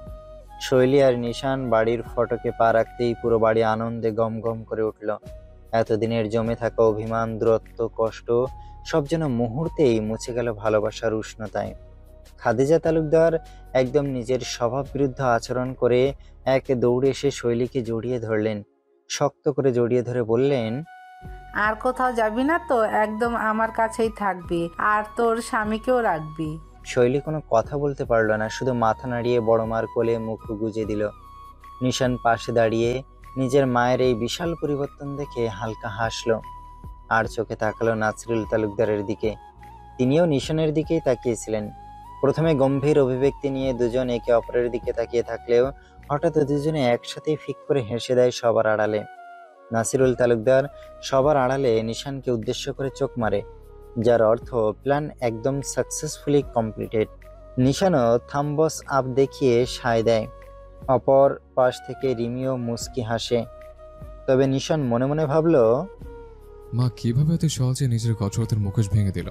শৈলী আর নিশান বাড়ির ফটকে পা রাখতেই পুরো বাড়ি আনন্দে গম গম করে উঠল। এতদিনের জমে থাকা অভিমান, দূরত্ব, কষ্ট সব যেন মুহূর্তেই মুছে গেল ভালোবাসার উষ্ণতায়। খাদিজা তালুকদার একদম নিজের স্বভাব বিরুদ্ধ আচরণ করে এক দৌড়ে এসে শৈলীকে জড়িয়ে ধরলেন। শক্ত করে জড়িয়ে ধরে বললেন, আর কোথাও যাবি না তো? একদম আমার কাছেই থাকবি, আর তোর স্বামীকেও রাখবি। শৈলী কোনো কথা বলতে পারল না, শুধু মাথা নাড়িয়ে বড়মার কোলে মুখ গুজে দিল। নিশান পাশে দাঁড়িয়ে নিজের মায়ের এই বিশাল পরিবর্তন দেখে হালকা হাসলো, আর চোখে তাকালো নাসিরুল তালুকদারের দিকে। তিনিও নিশানের দিকেই তাকিয়েছিলেন। প্রথমে গম্ভীর অভিব্যক্তি নিয়ে দুজন একে অপরের দিকে তাকিয়ে থাকলেও হঠাৎ দুজনে একসাথেই ফিক করে হেসে দেয় সবার আড়ালে। নাসিরুল তালুকদার সবার আড়ালে নিশানকে উদ্দেশ্য করে চোখ মারে, যার অর্থ প্ল্যান একদম সাকসেসফুলি কমপ্লিটেড। নিশানও থাম্বস আপ দেখিয়ে সায় দেয়। অপর পাশ থেকে রিমিও মুস্কি হাসে। তবে নিশান মনে মনে ভাবল, মা কিভাবে এত সহজে নিজের গজরতের মুখোশ ভেঙে দিল।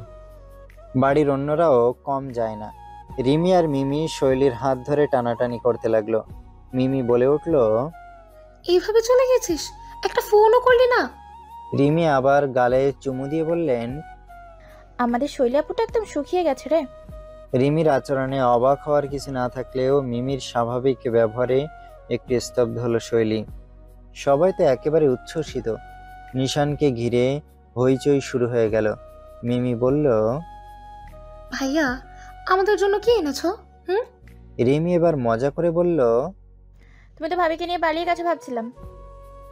বাড়ির অন্যরাও কম যায় না। রিমি আর মিমি শৈলীর হাত ধরে টানাটানি করতে লাগলো। মিমি বলে উঠল, এইভাবে চলে গেছিস, একটা ফোনও করলি না? রিমি আবার গালে চুমু দিয়ে বললেন, আমাদের শৈলী আপুটা একদম শুকিয়ে গেছে রে। রিমির আচরণে অবাক হওয়ার কিছু না থাকলেও মিমির স্বাভাবিক ব্যবহারে একটু স্তব্ধ হলো শৈলী। সবাই তো একেবারে উচ্ছ্বসিত। নিশানকে ঘিরে হইচই শুরু হয়ে গেল। মিমি বলল, ভাইয়া, আমাদের জন্য কি এনেছো? রিমি এবার মজা করে বলল, তুমি তো ভাবিকে নিয়ে পালিয়ে গেছো ভাবছিলাম।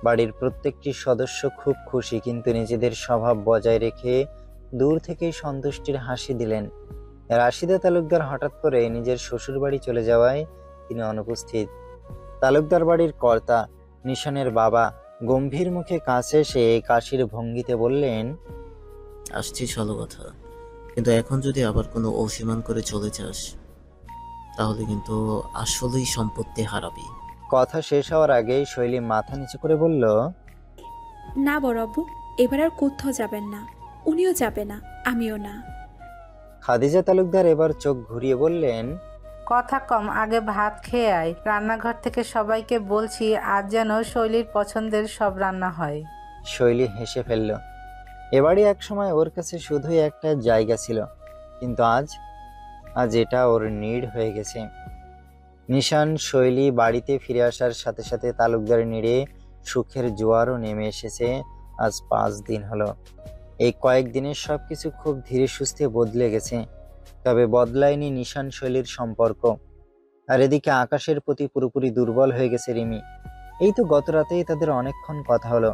বাড়ির প্রত্যেকটি সদস্য খুব খুশি, কিন্তু নিজেদের স্বভাব বজায় রেখে দূর থেকেই সন্তুষ্টির হাসি দিলেন। রাশিদা তালুকদার হঠাৎ করে নিজের শ্বশুর বাড়ি চলে যাওয়ায় তিনি অনুপস্থিত। তালুকদার বাড়ির কর্তা নিশানের বাবা গম্ভীর মুখে কাছে এসে কাশির ভঙ্গিতে বললেন, আসছিস ভালো কথা, কিন্তু এখন যদি আবার কোনো অভিমান করে চলে যাস তাহলে কিন্তু আসলেই সম্পত্তি হারাবি। কথা শেষ হওয়ার আগেই শৈলী মাথা নিচু করে বলল, না বড় আব্বু, এবার আর কোথাও যাবেন না। উনিও যাবে না, আমিও না। খাদিজা তালুকদার এবার চোখ ঘুরিয়ে বললেন, কথা কম, আগে ভাত খেয়ে আয়। রান্নাঘর থেকে সবাইকে বলছি আজ যেন শৈলীর পছন্দের সব রান্না হয়। শৈলী হেসে ফেলল। এবারই এক সময় ওর কাছে শুধুই একটা জায়গা ছিল, কিন্তু আজ এটা ওর নিড হয়ে গেছে। নিশান শৈলী বাড়িতে ফিরে আসার সাথে সাথে তালুকদার নিড়ে সুখের জোয়ারও নেমে এসেছে। আজ 5 দিন হলো। এই কয়েকদিনে সবকিছু খুব ধীরে সুস্থে বদলে গেছে, তবে বদলায়নি নিশান শৈলীর সম্পর্ক। আর এদিকে আকাশের প্রতি পুরোপুরি দুর্বল হয়ে গেছে রিমি। এই তো গত রাতেই তাদের অনেকক্ষণ কথা হলো।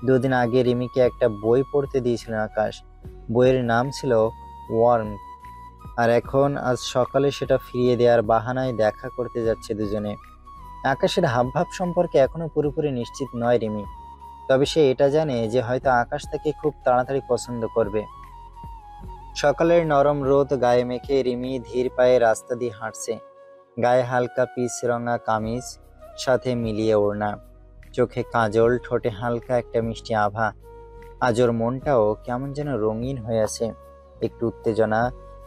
2 দিন আগে রিমিকে একটা বই পড়তে দিয়েছিল আকাশ। বইয়ের নাম ছিল ওয়ার্ম। আর এখন আজ সকালে সেটা ফিরিয়ে দেওয়ার বাহানায় দেখা করতে যাচ্ছে দুজনে। আকাশের হাবভাব সম্পর্কে এখনো পুরোপুরি নিশ্চিত নয় রিমি, তবে সে এটা জানে যে হয়তো আকাশ তাকে খুব তাড়াতাড়ি পছন্দ করবে। সকালের নরম রোদ গায়ে মেখে রিমি ধীর পায়ে রাস্তা দিয়ে হাঁটছে। গায়ে হালকা পিচ রঙা কামিজ, সাথে মিলিয়ে ওড়না, চোখে কাজল, ঠোঁটে হালকা একটা মিষ্টি আভা। আজ ওর মনটাও কেমন যেন রঙিন হয়ে আছে, একটু উত্তেজনা,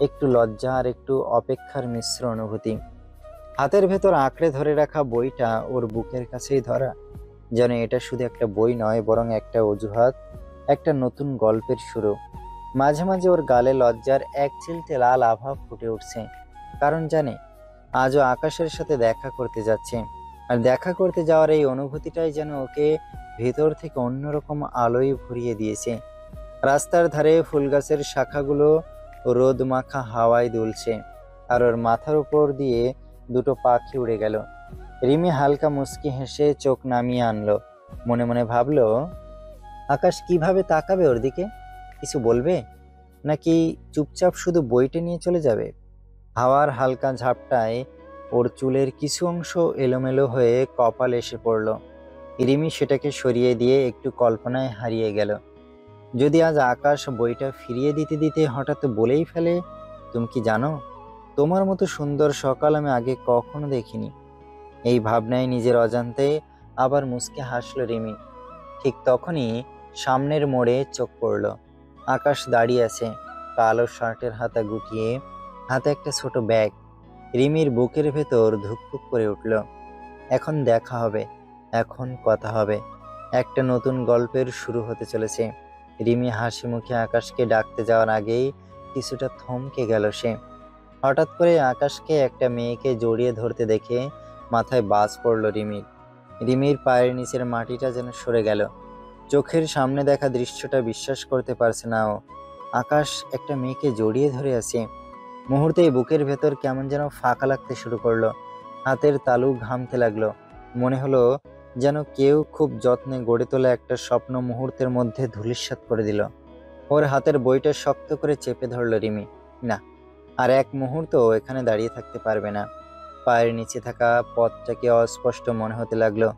একটু লজ্জা আর একটু অপেক্ষার মিশ্র অনুভূতি। হাতের ভেতর আঁকড়ে ধরে রাখা বইটা ওর বুকের কাছেই ধরা, যেন এটা শুধু একটা বই নয়, বরং একটা অজুহাত, একটা নতুন গল্পের শুরু। মাঝে মাঝে ওর গালে লজ্জার এক চিলতে লাল আভা ফুটে উঠছে, কারণ জানে আজও আকাশের সাথে দেখা করতে যাচ্ছে। আর দেখা করতে যাওয়ার এই অনুভূতিটাই যেন ওকে ভেতর থেকে অন্যরকম আলোয় ভরিয়ে দিয়েছে। রাস্তার ধারে ফুলগাছের শাখাগুলো রোদ মাখা হাওয়ায় দুলছে, আর ওর মাথার উপর দিয়ে 2টো পাখি উড়ে গেল। রিমি হালকা মুচকি হেসে চোখ নামিয়ে আনলো। মনে মনে ভাবলো, আকাশ কিভাবে তাকাবে ওর দিকে? কিছু বলবে, নাকি চুপচাপ শুধু বইটা নিয়ে চলে যাবে? হাওয়ার হালকা ঝাপটায় ওর চুলের কিছু অংশ এলোমেলো হয়ে কপাল এসে পড়ল। রিমি সেটাকে সরিয়ে দিয়ে একটু কল্পনায় হারিয়ে গেল। যদি আজ আকাশ বইটা ফিরিয়ে দিতে দিতে হঠাৎ বলেই ফেলে, তুমি কি জানো, তোমার মতো সুন্দর সকাল আমি আগে কখনো দেখিনি। এই ভাবনায় নিজের অজান্তে আবার মুচকে হাসল রিমি। ঠিক তখনই সামনের মোড়ে চোখ পড়ল। আকাশ দাঁড়িয়ে আছে, কালো শার্টের হাতা গুটিয়ে, হাতে একটা ছোট ব্যাগ। রিমির বুকের ভেতর ধুকপুক করে উঠল। এখন দেখা হবে, এখন কথা হবে, একটা নতুন গল্পের শুরু হতে চলেছে। রিমি হাসি মুখে আকাশকে ডাকতে যাওয়ার আগেই কিছুটা থমকে গেল সে। হঠাৎ করে আকাশকে একটা মেয়েকে জড়িয়ে ধরতে দেখে মাথায় বাজ পড়ল রিমির। রিমির পায়ের নিচের মাটিটা যেন সরে গেল। চোখের সামনে দেখা দৃশ্যটা বিশ্বাস করতে পারছে না ও। আকাশ একটা মেয়েকে জড়িয়ে ধরে আছে। মুহূর্তেই বুকের ভেতর কেমন যেন ফাঁকা লাগতে শুরু করলো। হাতের তালু ঘামতে লাগলো। মনে হলো যেন কেউ খুব যত্নে গড়ে তোলা একটা স্বপ্ন মুহূর্তের মধ্যে ধূলিসাৎ করে দিল। ওর হাতের বইটা শক্ত করে চেপে ধরল রিমি। না, আর এক মুহূর্ত এখানে দাঁড়িয়ে থাকতে পারবে না। পায়ের নিচে থাকা পথটাকে অস্পষ্ট মনে হতে লাগলো।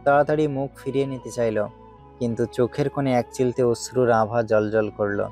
তাড়াতাড়ি মুখ ফিরিয়ে নিতে চাইল, কিন্তু চোখের কোণে এক চিলতে অশ্রুর আভা জ্বলজ্বল করলো।